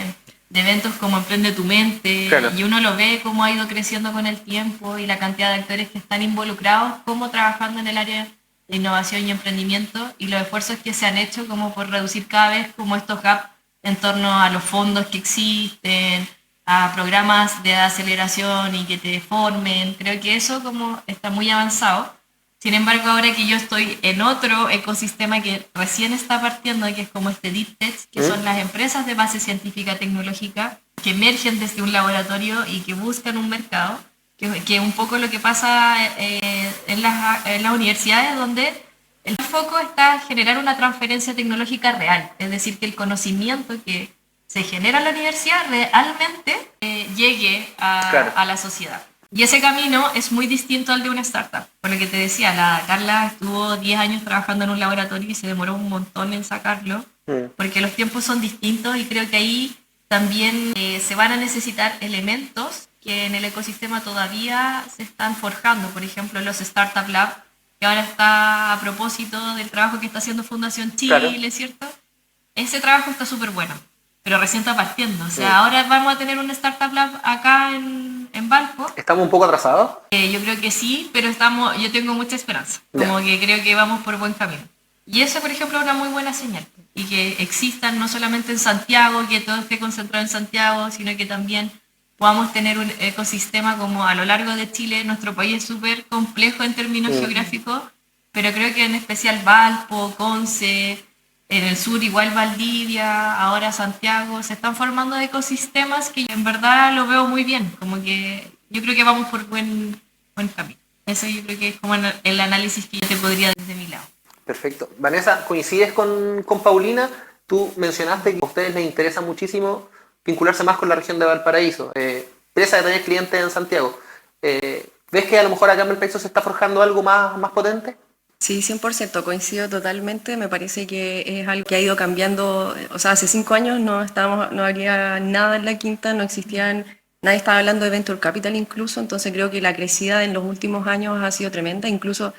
eventos como Emprende tu Mente, Claro. y uno lo ve cómo ha ido creciendo con el tiempo y la cantidad de actores que están involucrados, como trabajando en el área de innovación y emprendimiento, y los esfuerzos que se han hecho como por reducir cada vez como estos gaps en torno a los fondos que existen, a programas de aceleración y que te formen. Creo que eso como está muy avanzado. Sin embargo, ahora que yo estoy en otro ecosistema que recién está partiendo, que es como este Deep Tech, que son las empresas de base científica tecnológica que emergen desde un laboratorio y que buscan un mercado, que es un poco lo que pasa en las universidades, donde el foco está en generar una transferencia tecnológica real, es decir, que el conocimiento que se genera en la universidad realmente llegue Claro. a la sociedad. Y ese camino es muy distinto al de una startup. Por lo que te decía, la Carla estuvo 10 años trabajando en un laboratorio y se demoró un montón en sacarlo, porque los tiempos son distintos y creo que ahí también se van a necesitar elementos que en el ecosistema todavía se están forjando. Por ejemplo, los Startup Lab, que ahora está a propósito del trabajo que está haciendo Fundación Chile, Claro. ¿cierto? Ese trabajo está súper bueno, pero recién está partiendo. O sea, ahora vamos a tener un Startup Lab acá en Valpo. ¿Estamos un poco atrasados? Yo creo que sí, pero yo tengo mucha esperanza. Ya. Como que creo que vamos por buen camino. Y eso, por ejemplo, es una muy buena señal. Y que existan no solamente en Santiago, que todo esté concentrado en Santiago, sino que también podamos tener un ecosistema como a lo largo de Chile. Nuestro país es súper complejo en términos geográficos, pero creo que en especial Valpo, Conce, en el sur igual Valdivia, ahora Santiago, se están formando ecosistemas que en verdad lo veo muy bien, como que yo creo que vamos por buen camino. Eso yo creo que es como el análisis que yo te podría dar desde mi lado. Perfecto. Vanessa, ¿coincides con Paulina? Tú mencionaste que a ustedes les interesa muchísimo vincularse más con la región de Valparaíso. Pese a tener clientes en Santiago. ¿Ves que a lo mejor acá en Valparaíso se está forjando algo más potente? Sí, 100%, coincido totalmente. Me parece que es algo que ha ido cambiando. O sea, hace 5 años no habría nada en la quinta, no existían, nadie estaba hablando de Venture Capital incluso, entonces creo que la crecida en los últimos años ha sido tremenda. Incluso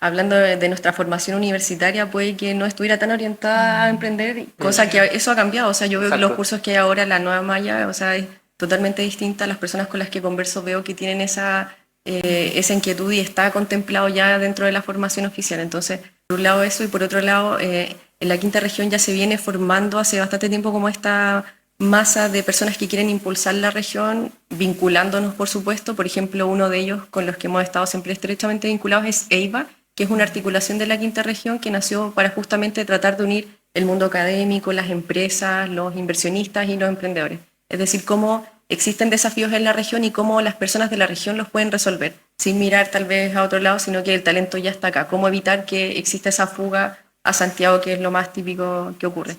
hablando de nuestra formación universitaria, puede que no estuviera tan orientada a emprender, cosa que eso ha cambiado. O sea, yo veo que los Exacto. cursos que hay ahora, la nueva malla, o sea, es totalmente distinta. Las personas con las que converso veo que tienen esa inquietud y está contemplado ya dentro de la formación oficial. Entonces, por un lado eso, y por otro lado, en la quinta región ya se viene formando hace bastante tiempo como esta masa de personas que quieren impulsar la región, vinculándonos, por supuesto. Por ejemplo, uno de ellos con los que hemos estado siempre estrechamente vinculados es EIVA, que es una articulación de la quinta región que nació para justamente tratar de unir el mundo académico, las empresas, los inversionistas y los emprendedores. Es decir, cómo existen desafíos en la región y cómo las personas de la región los pueden resolver, sin mirar tal vez a otro lado, sino que el talento ya está acá. Cómo evitar que exista esa fuga a Santiago, que es lo más típico que ocurre.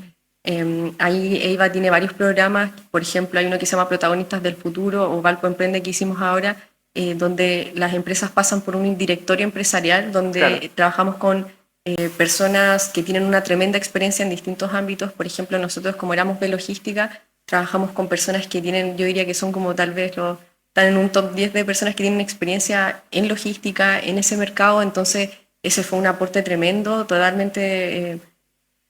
Ahí EIVA tiene varios programas, por ejemplo, hay uno que se llama Protagonistas del Futuro o Valpo Emprende que hicimos ahora, donde las empresas pasan por un directorio empresarial, donde Claro. trabajamos con personas que tienen una tremenda experiencia en distintos ámbitos. Por ejemplo, nosotros como éramos de logística, trabajamos con personas que tienen, yo diría que son como tal vez están en un top 10 de personas que tienen experiencia en logística, en ese mercado. Entonces ese fue un aporte tremendo, totalmente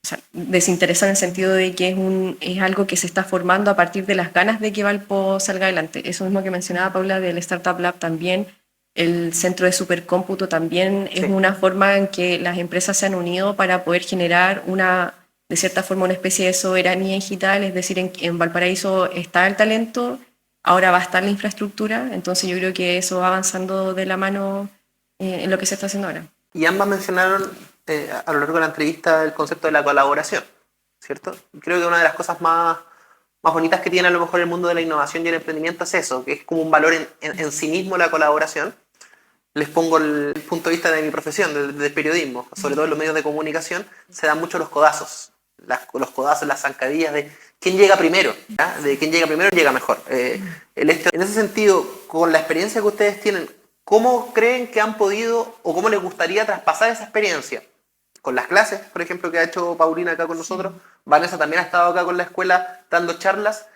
sea, desinteresado en el sentido de que es algo que se está formando a partir de las ganas de que Valpo salga adelante. Eso mismo que mencionaba Paula del Startup Lab también, el centro de supercómputo también es una forma en que las empresas se han unido para poder generar de cierta forma, una especie de soberanía digital, es decir, en Valparaíso está el talento, ahora va a estar la infraestructura, entonces yo creo que eso va avanzando de la mano en lo que se está haciendo ahora. Y ambas mencionaron a lo largo de la entrevista el concepto de la colaboración, ¿cierto? Creo que una de las cosas más bonitas que tiene a lo mejor el mundo de la innovación y el emprendimiento es eso, que es como un valor en sí mismo la colaboración. Les pongo el punto de vista de mi profesión, del periodismo, sobre todo en los medios de comunicación, se dan mucho los codazos, las zancadillas de quién llega primero, ¿ya? De quién llega primero llega mejor. En ese sentido, con la experiencia que ustedes tienen, ¿cómo creen que han podido o cómo les gustaría traspasar esa experiencia? Con las clases, por ejemplo, que ha hecho Paulina acá con nosotros, Vanessa también ha estado acá con la escuela dando charlas.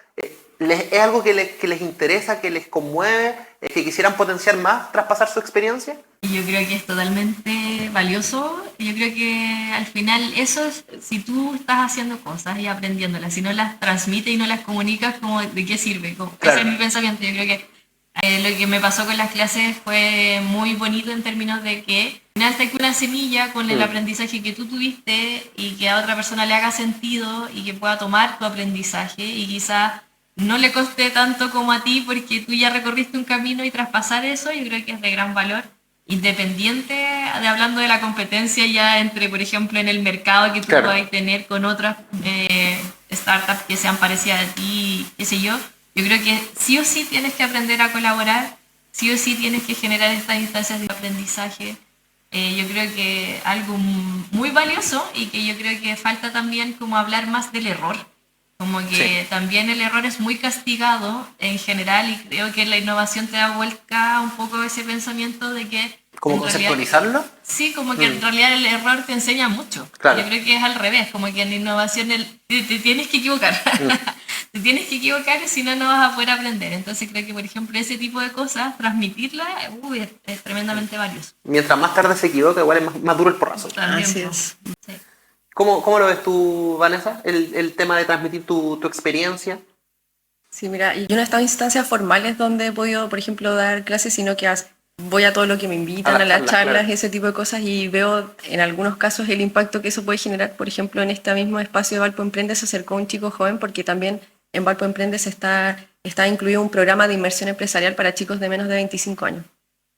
¿Es algo que les interesa, que les conmueve, que quisieran potenciar más, traspasar su experiencia? Yo creo que es totalmente valioso. Yo creo que al final eso es, si tú estás haciendo cosas y aprendiéndolas, si no las transmites y no las comunicas, ¿cómo, de qué sirve? Claro. Ese es mi pensamiento. Yo creo que lo que me pasó con las clases fue muy bonito en términos de que al final te una semilla con el aprendizaje que tú tuviste y que a otra persona le haga sentido y que pueda tomar tu aprendizaje y quizá no le coste tanto como a ti porque tú ya recorriste un camino y traspasar eso yo creo que es de gran valor. Independiente de hablando de la competencia ya entre, por ejemplo, en el mercado que tú puedas tener con otras startups que sean parecidas a ti, qué sé yo creo que sí o sí tienes que aprender a colaborar, sí o sí tienes que generar estas instancias de aprendizaje. Yo creo que algo muy valioso y que yo creo que falta también como hablar más del error. Como que también el error es muy castigado en general y creo que la innovación te da vuelta un poco ese pensamiento de que... ¿Cómo conceptualizarlo? Sí, como que en realidad el error te enseña mucho. Claro. Yo creo que es al revés, como que en innovación te tienes que equivocar. Te tienes que equivocar y si no, no vas a poder aprender. Entonces creo que, por ejemplo, ese tipo de cosas, transmitirla es tremendamente valioso. Mientras más tarde se equivoca, igual es más duro el porrazo. También, Así es. Sí. ¿Cómo lo ves tú, Vanessa, el tema de transmitir tu experiencia? Sí, mira, yo no he estado en instancias formales donde he podido, por ejemplo, dar clases, sino que voy a todo lo que me invitan, a las charlas, claro, ese tipo de cosas, y veo en algunos casos el impacto que eso puede generar. Por ejemplo, en este mismo espacio de Valpo Emprende se acercó un chico joven porque también en Valpo Emprende está incluido un programa de inmersión empresarial para chicos de menos de 25 años.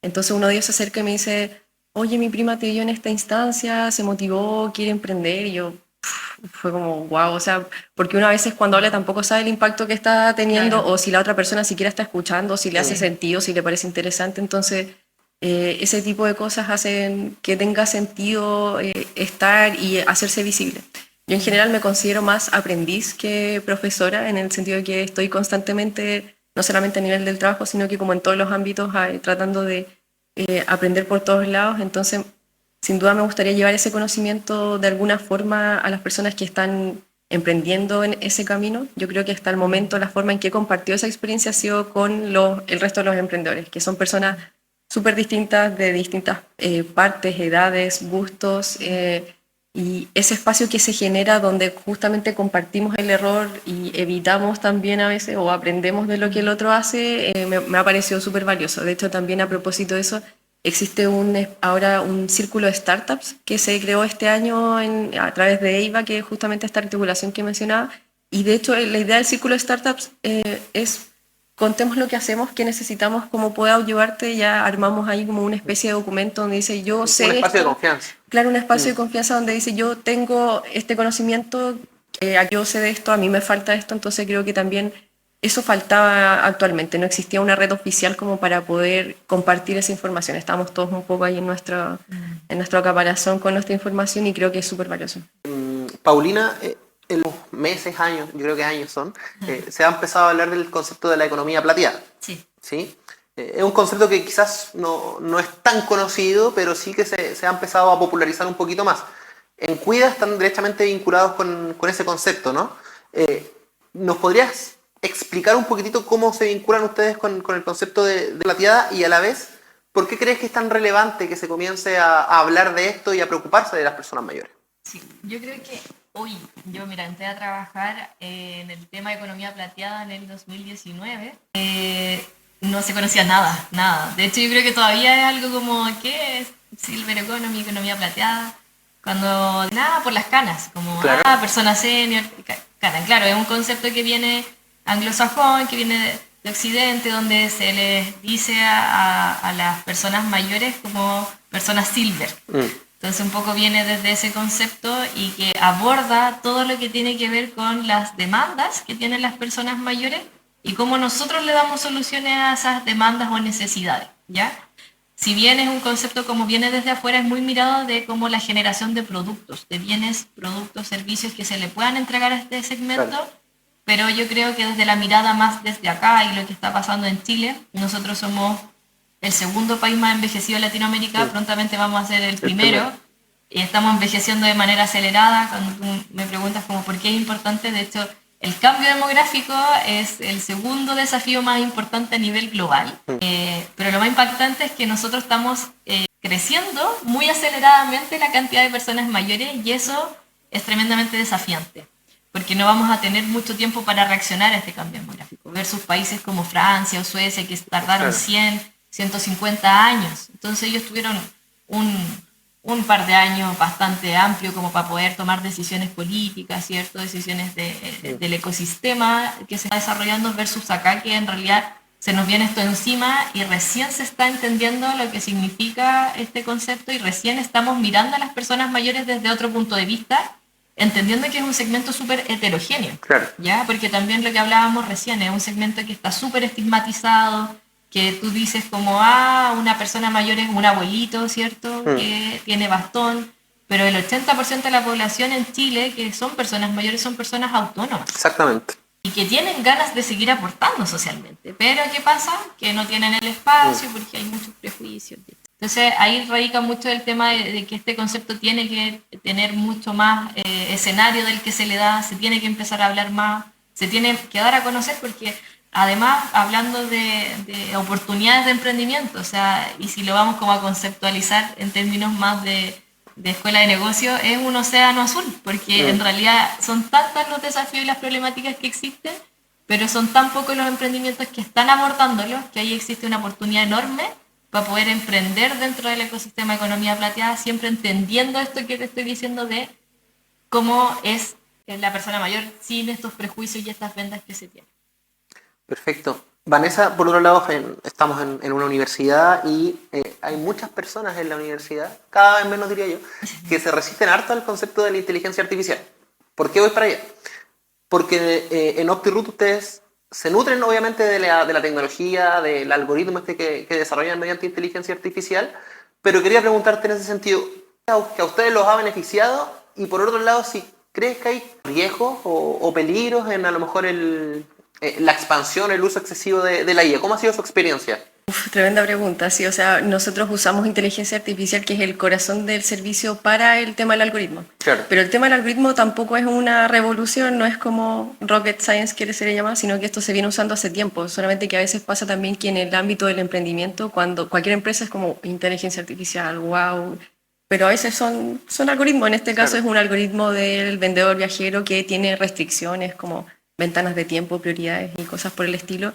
Entonces uno de ellos se acerca y me dice, oye, mi prima te vio en esta instancia, se motivó, quiere emprender, y yo... Fue como, wow, o sea, porque uno a veces cuando habla tampoco sabe el impacto que está teniendo, claro, o si la otra persona siquiera está escuchando, si le hace sentido, si le parece interesante. Entonces, ese tipo de cosas hacen que tenga sentido estar y hacerse visible. Yo en general me considero más aprendiz que profesora, en el sentido de que estoy constantemente, no solamente a nivel del trabajo, sino que como en todos los ámbitos, tratando de aprender por todos lados. Entonces, sin duda me gustaría llevar ese conocimiento de alguna forma a las personas que están emprendiendo en ese camino. Yo creo que hasta el momento la forma en que he compartido esa experiencia ha sido con el resto de los emprendedores, que son personas súper distintas, de distintas partes, edades, gustos, y ese espacio que se genera donde justamente compartimos el error y evitamos también a veces o aprendemos de lo que el otro hace, me ha parecido súper valioso. De hecho, también a propósito de eso, existe ahora un círculo de startups que se creó este año a través de EIVA, que es justamente esta articulación que mencionaba. Y de hecho, la idea del círculo de startups es contemos lo que hacemos, qué necesitamos, cómo puedo ayudarte. Ya armamos ahí como una especie de documento donde dice yo sé. Un espacio esto. De confianza. Claro, un espacio de confianza donde dice yo tengo este conocimiento, yo sé de esto, a mí me falta esto. Entonces creo que también eso faltaba actualmente, no existía una red oficial como para poder compartir esa información. Estamos todos un poco ahí en nuestro caparazón con nuestra información y creo que es súper valioso. Paulina, en los meses, años, yo creo que años son, se ha empezado a hablar del concepto de la economía plateada. Sí. ¿Sí? Es un concepto que quizás no es tan conocido, pero sí que se ha empezado a popularizar un poquito más. En Cuida están derechamente vinculados con ese concepto, ¿no? ¿Nos podrías explicar un poquitito cómo se vinculan ustedes con el concepto de plateada y a la vez, ¿por qué crees que es tan relevante que se comience a hablar de esto y a preocuparse de las personas mayores? Sí, yo creo que Uy, yo mira, entré a trabajar en el tema de economía plateada en el 2019. No se conocía nada, nada. De hecho, yo creo que todavía es algo como, ¿qué es Silver Economy, economía plateada? Cuando, nada, por las canas, como, Claro. persona senior, cana. Claro, es un concepto que viene anglosajón, que viene de Occidente, donde se les dice a las personas mayores como personas silver. Entonces un poco viene desde ese concepto y que aborda todo lo que tiene que ver con las demandas que tienen las personas mayores y cómo nosotros le damos soluciones a esas demandas o necesidades, ¿ya? Si bien es un concepto como viene desde afuera, es muy mirado de como la generación de productos, de bienes, productos, servicios que se le puedan entregar a este segmento, Claro. pero yo creo que desde la mirada más desde acá y lo que está pasando en Chile, nosotros somos el segundo país más envejecido de Latinoamérica, prontamente vamos a ser el primero, y estamos envejeciendo de manera acelerada. Cuando tú me preguntas como por qué es importante, de hecho, el cambio demográfico es el segundo desafío más importante a nivel global, pero lo más impactante es que nosotros estamos creciendo muy aceleradamente la cantidad de personas mayores y eso es tremendamente desafiante porque no vamos a tener mucho tiempo para reaccionar a este cambio demográfico, versus países como Francia o Suecia que tardaron 100, 150 años. Entonces ellos tuvieron un par de años bastante amplio como para poder tomar decisiones políticas, ¿cierto? Decisiones del ecosistema que se está desarrollando versus acá que en realidad se nos viene esto encima y recién se está entendiendo lo que significa este concepto y recién estamos mirando a las personas mayores desde otro punto de vista, entendiendo que es un segmento súper heterogéneo, Claro. ¿ya? Porque también lo que hablábamos recién es un segmento que está súper estigmatizado, que tú dices como, una persona mayor es un abuelito, ¿cierto? Que tiene bastón, pero el 80% de la población en Chile, que son personas mayores, son personas autónomas Exactamente. y que tienen ganas de seguir aportando socialmente. Pero ¿qué pasa? Que no tienen el espacio porque hay muchos prejuicios. Entonces ahí radica mucho el tema de que este concepto tiene que tener mucho más escenario del que se le da, se tiene que empezar a hablar más, se tiene que dar a conocer porque además hablando de oportunidades de emprendimiento, o sea, y si lo vamos como a conceptualizar en términos más de escuela de negocio, es un océano azul, porque en realidad son tantos los desafíos y las problemáticas que existen, pero son tan pocos los emprendimientos que están abordándolos, que ahí existe una oportunidad enorme para poder emprender dentro del ecosistema de economía plateada, siempre entendiendo esto que te estoy diciendo de cómo es la persona mayor sin estos prejuicios y estas vendas que se tienen. Perfecto. Vanessa, por otro lado, estamos en una universidad y hay muchas personas en la universidad, cada vez menos diría yo, que se resisten harto al concepto de la inteligencia artificial. ¿Por qué voy para allá? Porque en OptiRoot ustedes se nutren obviamente de la tecnología, del algoritmo que desarrollan mediante inteligencia artificial, pero quería preguntarte en ese sentido, ¿que a ustedes los ha beneficiado? Y por otro lado, si crees que hay riesgos o peligros en a lo mejor la expansión, el uso excesivo de la IA. ¿Cómo ha sido su experiencia? Tremenda pregunta, sí, o sea, nosotros usamos inteligencia artificial, que es el corazón del servicio para el tema del algoritmo. Claro. Pero el tema del algoritmo tampoco es una revolución, no es como rocket science quiere ser llamado, sino que esto se viene usando hace tiempo, solamente que a veces pasa también que en el ámbito del emprendimiento, cuando cualquier empresa es como inteligencia artificial, wow, pero a veces son algoritmos, en este caso Claro. es un algoritmo del vendedor viajero que tiene restricciones como ventanas de tiempo, prioridades y cosas por el estilo.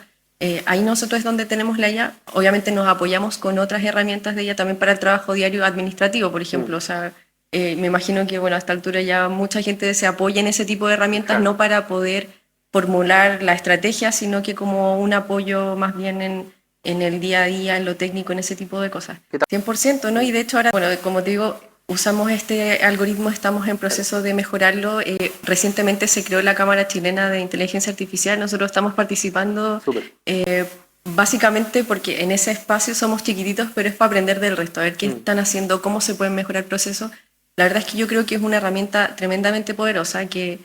Ahí nosotros es donde tenemos la IA. Obviamente nos apoyamos con otras herramientas de ella también para el trabajo diario administrativo, por ejemplo. O sea, me imagino que bueno, a esta altura ya mucha gente se apoya en ese tipo de herramientas, Claro. no para poder formular la estrategia, sino que como un apoyo más bien en el día a día, en lo técnico, en ese tipo de cosas. ¿Qué tal? 100%, ¿no? Y de hecho ahora, bueno, como te digo, usamos este algoritmo, estamos en proceso de mejorarlo. Recientemente se creó la Cámara Chilena de Inteligencia Artificial, nosotros estamos participando Súper. básicamente porque en ese espacio somos chiquititos, pero es para aprender del resto, a ver qué están haciendo, cómo se pueden mejorar procesos. La verdad es que yo creo que es una herramienta tremendamente poderosa que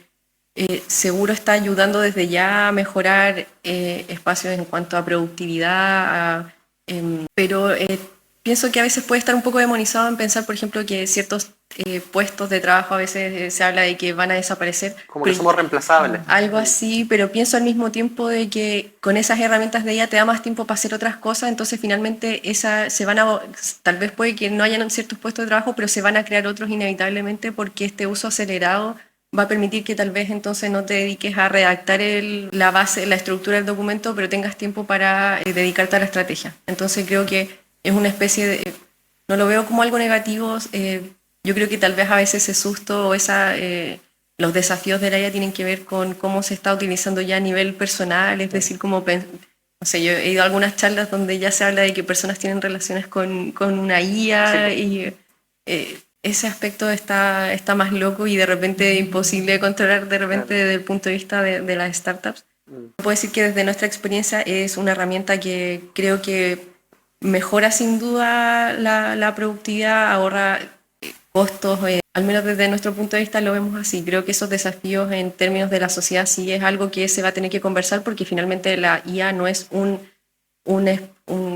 seguro está ayudando desde ya a mejorar espacios en cuanto a productividad, pero pienso que a veces puede estar un poco demonizado en pensar, por ejemplo, que ciertos puestos de trabajo a veces se habla de que van a desaparecer. Como que somos reemplazables. Algo así, pero pienso al mismo tiempo de que con esas herramientas de ella te da más tiempo para hacer otras cosas, entonces finalmente tal vez puede que no hayan ciertos puestos de trabajo, pero se van a crear otros inevitablemente porque este uso acelerado va a permitir que tal vez entonces no te dediques a redactar la base, la estructura del documento, pero tengas tiempo para dedicarte a la estrategia. Entonces creo que es una especie de... no lo veo como algo negativo, yo creo que tal vez a veces ese susto o los desafíos del área tienen que ver con cómo se está utilizando ya a nivel personal, es decir, como... no sé, yo he ido a algunas charlas donde ya se habla de que personas tienen relaciones con una IA y ese aspecto está más loco y de repente imposible de controlar de repente desde el punto de vista de las startups. Puedo decir que desde nuestra experiencia es una herramienta que creo que mejora sin duda la productividad, ahorra costos, al menos desde nuestro punto de vista lo vemos así. Creo que esos desafíos en términos de la sociedad sí es algo que se va a tener que conversar porque finalmente la IA no es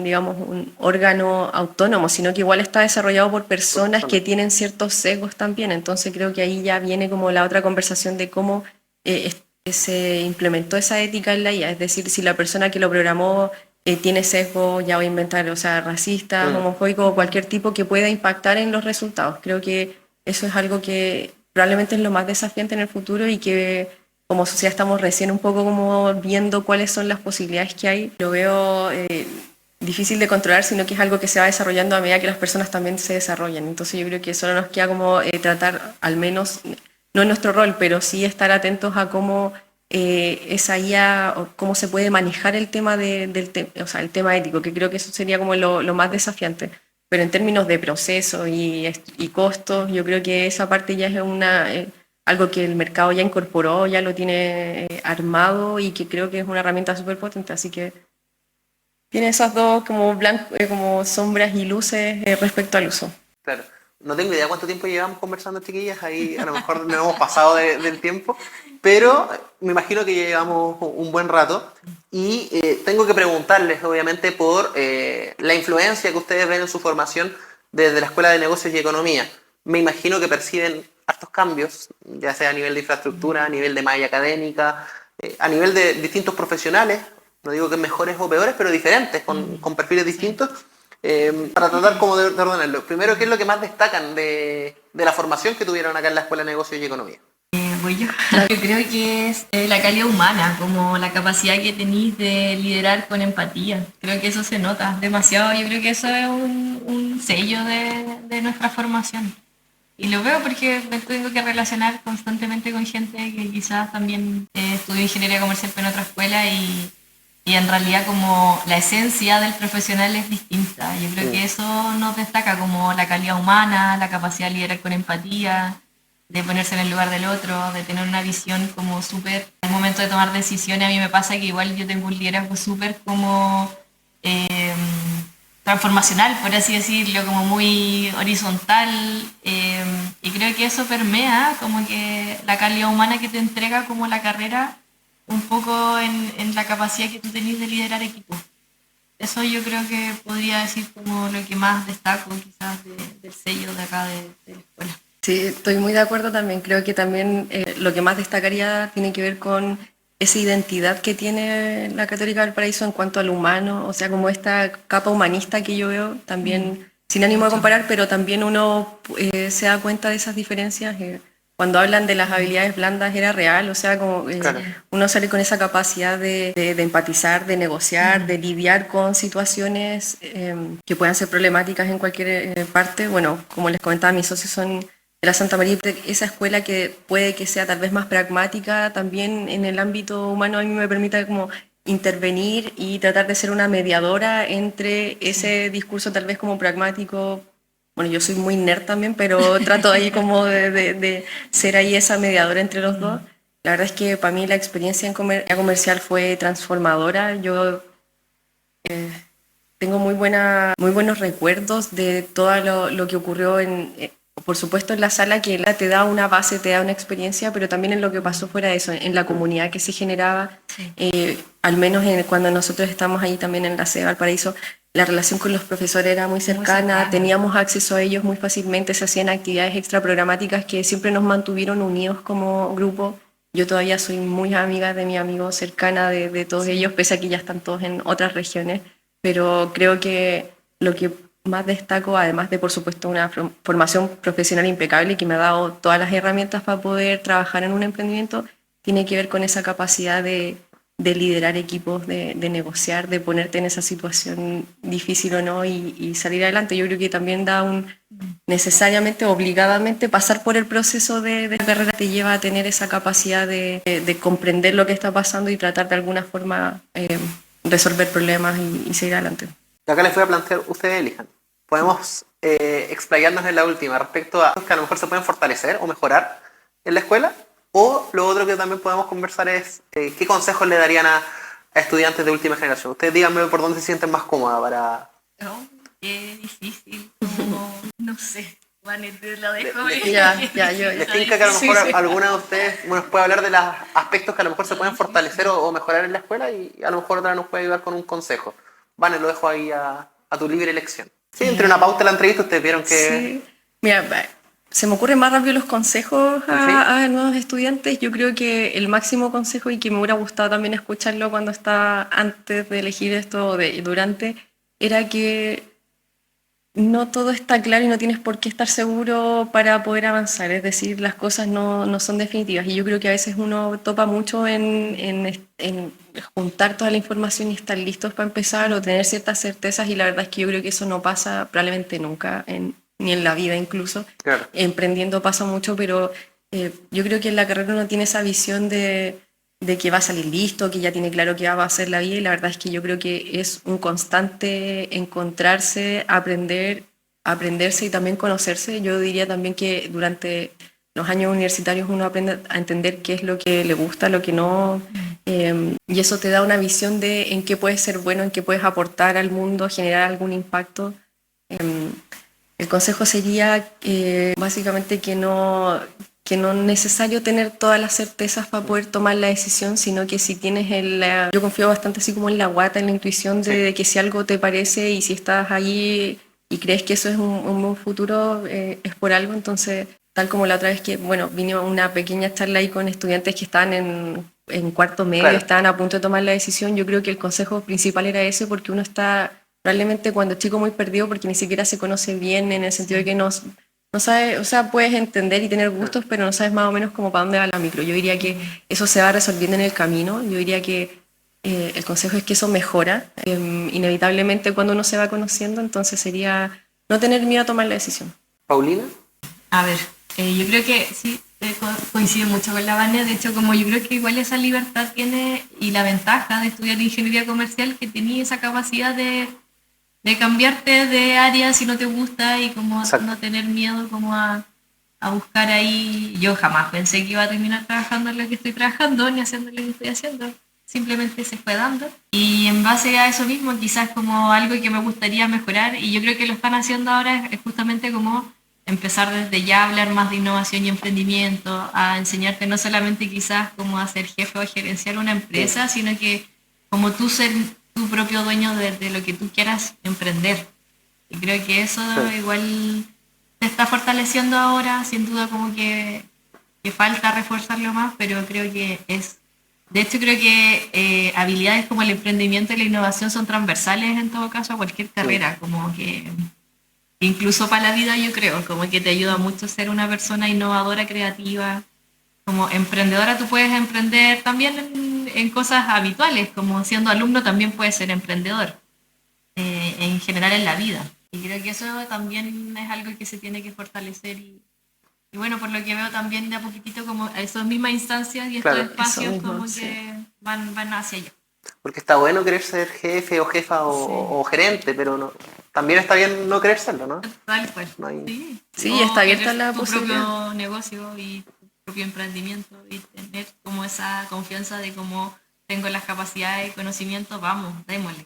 digamos, un órgano autónomo, sino que igual está desarrollado por personas que tienen ciertos sesgos también. Entonces creo que ahí ya viene como la otra conversación de cómo se implementó esa ética en la IA. Es decir, si la persona que lo programó tiene sesgo, ya voy a inventar, o sea, racista, homofóbico o cualquier tipo que pueda impactar en los resultados. Creo que eso es algo que probablemente es lo más desafiante en el futuro y que como sociedad estamos recién un poco como viendo cuáles son las posibilidades que hay. Lo veo difícil de controlar, sino que es algo que se va desarrollando a medida que las personas también se desarrollan. Entonces yo creo que solo nos queda como tratar, al menos, no en nuestro rol, pero sí estar atentos a cómo esa IA, o cómo se puede manejar el tema o sea, el tema ético, que creo que eso sería como lo más desafiante. Pero en términos de proceso y costos, yo creo que esa parte ya es algo que el mercado ya incorporó, ya lo tiene armado y que creo que es una herramienta súper potente. Así que tiene esas dos como, como sombras y luces respecto al uso. Claro. No tengo idea cuánto tiempo llevamos conversando, chiquillas, ahí a lo mejor nos hemos pasado del tiempo, pero me imagino que llevamos un buen rato y tengo que preguntarles, obviamente, por la influencia que ustedes ven en su formación desde la Escuela de Negocios y Economía. Me imagino que perciben hartos cambios, ya sea a nivel de infraestructura, a nivel de malla académica, a nivel de distintos profesionales, no digo que mejores o peores, pero diferentes, con perfiles distintos. Para tratar como de ordenarlo. Primero, ¿qué es lo que más destacan de la formación que tuvieron acá en la Escuela de Negocios y Economía? Voy yo. Yo creo que es la calidad humana, como la capacidad que tenéis de liderar con empatía. Creo que eso se nota demasiado. Yo creo que eso es un sello de nuestra formación. Y lo veo porque me tengo que relacionar constantemente con gente que quizás también estudió ingeniería comercial en otra escuela y en realidad como la esencia del profesional es distinta. Yo creo que eso nos destaca como la calidad humana, la capacidad de liderar con empatía, de ponerse en el lugar del otro, de tener una visión como súper... Al momento de tomar decisiones a mí me pasa que igual yo tengo un liderazgo súper como transformacional, por así decirlo, como muy horizontal, y creo que eso permea como que la calidad humana que te entrega como la carrera un poco en la capacidad que tú tenés de liderar equipos. Eso yo creo que podría decir como lo que más destaco quizás del sello de acá de la escuela. Sí, estoy muy de acuerdo también. Creo que también lo que más destacaría tiene que ver con esa identidad que tiene la Católica del Paraíso en cuanto al humano, o sea, como esta capa humanista que yo veo, también sin ánimo de comparar, pero también uno se da cuenta de esas diferencias. Cuando hablan de las habilidades blandas era real, o sea, como claro. Uno sale con esa capacidad de empatizar, de negociar, de lidiar con situaciones que puedan ser problemáticas en cualquier parte. Bueno, como les comentaba, mis socios son de la Santa María, esa escuela que puede que sea tal vez más pragmática también en el ámbito humano, a mí me permite como intervenir y tratar de ser una mediadora entre ese discurso tal vez como pragmático. Bueno, yo soy muy nerd también, pero trato ahí como de ser ahí esa mediadora entre los dos. La verdad es que para mí la experiencia en comercial fue transformadora. Yo tengo muy buenos recuerdos de todo lo que ocurrió por supuesto en la sala, que te da una base, te da una experiencia, pero también en lo que pasó fuera de eso, en la comunidad que se generaba, al menos cuando nosotros estamos ahí también en la sede de Valparaíso, la relación con los profesores era muy cercana, teníamos acceso a ellos muy fácilmente, se hacían actividades extraprogramáticas que siempre nos mantuvieron unidos como grupo. Yo todavía soy muy amiga de mi amigo, cercana de todos ellos, pese a que ya están todos en otras regiones, pero creo que lo que más destaco, además de por supuesto una formación profesional impecable que me ha dado todas las herramientas para poder trabajar en un emprendimiento, tiene que ver con esa capacidad de liderar equipos, de negociar, de ponerte en esa situación difícil o no y salir adelante. Yo creo que también da necesariamente, obligadamente, pasar por el proceso de carrera te lleva a tener esa capacidad de comprender lo que está pasando y tratar de alguna forma resolver problemas y seguir adelante. Y acá les voy a plantear, ustedes elijan. Podemos explayarnos en la última respecto a que a lo mejor se pueden fortalecer o mejorar en la escuela. O lo otro que también podemos conversar es qué consejos le darían a estudiantes de última generación. Ustedes díganme por dónde se sienten más cómoda para... No, qué difícil, como, no sé. Bueno, te lo dejo. Les tinca que a lo mejor alguna de ustedes nos puede hablar de los aspectos que a lo mejor se pueden fortalecer o mejorar en la escuela y a lo mejor otra nos puede ayudar con un consejo. Vale, lo dejo ahí a tu libre elección. Sí, entre una pauta y la entrevista ustedes vieron que... Sí. Mira, se me ocurren más rápido los consejos a nuevos estudiantes. Yo creo que el máximo consejo, y que me hubiera gustado también escucharlo cuando estaba antes de elegir esto, durante, era que no todo está claro y no tienes por qué estar seguro para poder avanzar. Es decir, las cosas no son definitivas. Y yo creo que a veces uno topa mucho en juntar toda la información y estar listos para empezar o tener ciertas certezas, y la verdad es que yo creo que eso no pasa probablemente nunca ni en la vida incluso. Claro. Emprendiendo pasa mucho, pero yo creo que en la carrera uno tiene esa visión de que va a salir listo, que ya tiene claro qué va a ser la vida, y la verdad es que yo creo que es un constante encontrarse, aprenderse y también conocerse. Yo diría también que durante los años universitarios uno aprende a entender qué es lo que le gusta, lo que no, y eso te da una visión de en qué puedes ser bueno, en qué puedes aportar al mundo, generar algún impacto. El consejo sería básicamente que no es necesario tener todas las certezas para poder tomar la decisión, sino que si tienes yo confío bastante así como en la guata, en la intuición de que si algo te parece y si estás ahí y crees que eso es un buen futuro, es por algo. Entonces, tal como la otra vez que, bueno, vino una pequeña charla ahí con estudiantes que estaban en cuarto medio, Claro. estaban a punto de tomar la decisión. Yo creo que el consejo principal era ese, porque uno está probablemente cuando es chico muy perdido porque ni siquiera se conoce bien, en el sentido de que no sabes, o sea, puedes entender y tener gustos, pero no sabes más o menos como para dónde va la micro. Yo diría que eso se va resolviendo en el camino. Yo diría que el consejo es que eso mejora inevitablemente cuando uno se va conociendo, entonces sería no tener miedo a tomar la decisión. Paulina. A ver, yo creo que sí, coincido mucho con la Vania. De hecho, como yo creo que igual esa libertad tiene, y la ventaja de estudiar ingeniería comercial, que tenía esa capacidad de cambiarte de área si no te gusta, y como Exacto. no tener miedo como a buscar ahí. Yo jamás pensé que iba a terminar trabajando en lo que estoy trabajando, ni haciendo lo que estoy haciendo. Simplemente se fue dando. Y en base a eso mismo, quizás como algo que me gustaría mejorar, y yo creo que lo están haciendo ahora, es justamente como empezar desde ya a hablar más de innovación y emprendimiento, a enseñarte no solamente quizás cómo hacer jefe o gerenciar una empresa, sino que como tú ser tu propio dueño de lo que tú quieras emprender. Y creo que eso igual te está fortaleciendo ahora, sin duda como que falta reforzarlo más, pero creo que de hecho creo que habilidades como el emprendimiento y la innovación son transversales en todo caso a cualquier carrera, como que incluso para la vida, yo creo, como que te ayuda mucho ser una persona innovadora, creativa. Como emprendedora tú puedes emprender también en cosas habituales, como siendo alumno también puedes ser emprendedor, en general en la vida. Y creo que eso también es algo que se tiene que fortalecer, y bueno, por lo que veo también de a poquitito como esas mismas instancias y estos Claro. espacios Eso mismo, como sí. que van hacia allá. Porque está bueno querer ser jefe o jefa o gerente, pero también está bien no querer serlo, ¿no? Tal cual. No hay- Sí, Sí, O está abierta tener la tu posibilidad. propio negocio y tu propio emprendimiento, y tener como esa confianza de cómo tengo las capacidades y conocimientos, vamos, démosle.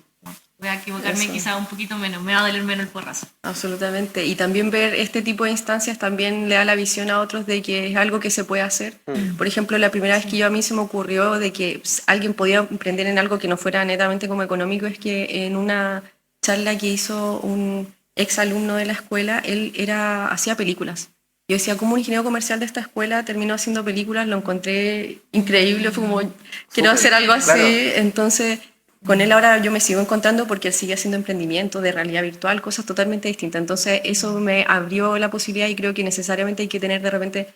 Voy a equivocarme Eso. quizá un poquito menos, me va a doler menos el porrazo. Absolutamente. Y también ver este tipo de instancias también le da la visión a otros de que es algo que se puede hacer. Por ejemplo, la primera vez que a mí se me ocurrió de que alguien podía emprender en algo que no fuera netamente como económico, es que en una charla que hizo un ex alumno de la escuela, él hacía películas. Yo decía, ¿cómo un ingeniero comercial de esta escuela terminó haciendo películas? Lo encontré increíble, fue como, quiero Súper, hacer algo así. claro. Entonces, con él ahora yo me sigo encontrando porque él sigue haciendo emprendimiento de realidad virtual, cosas totalmente distintas. Entonces eso me abrió la posibilidad y creo que necesariamente hay que tener de repente,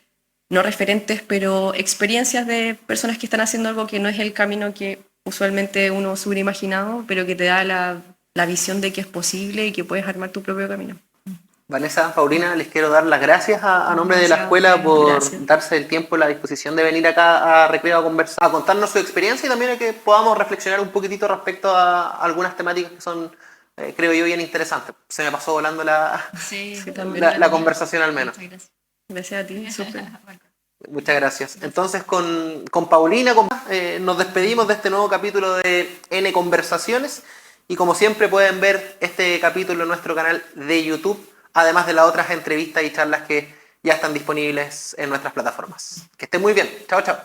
no referentes, pero experiencias de personas que están haciendo algo que no es el camino que usualmente uno se hubiera imaginado, pero que te da la visión de que es posible y que puedes armar tu propio camino. Vanessa, Paulina, les quiero dar las gracias a nombre de la Gracias, escuela por gracias. darse el tiempo y la disposición de venir acá a Recreo a conversar, a contarnos su experiencia y también a que podamos reflexionar un poquitito respecto a algunas temáticas que son, creo yo, bien interesantes. Se me pasó volando Sí, también. la conversación al menos. Muchas gracias. Gracias a ti, súper. Muchas gracias. Entonces, con Paulina nos despedimos de este nuevo capítulo de N Conversaciones y como siempre pueden ver este capítulo en nuestro canal de YouTube, además de las otras entrevistas y charlas que ya están disponibles en nuestras plataformas. Que estén muy bien. Chao, chao.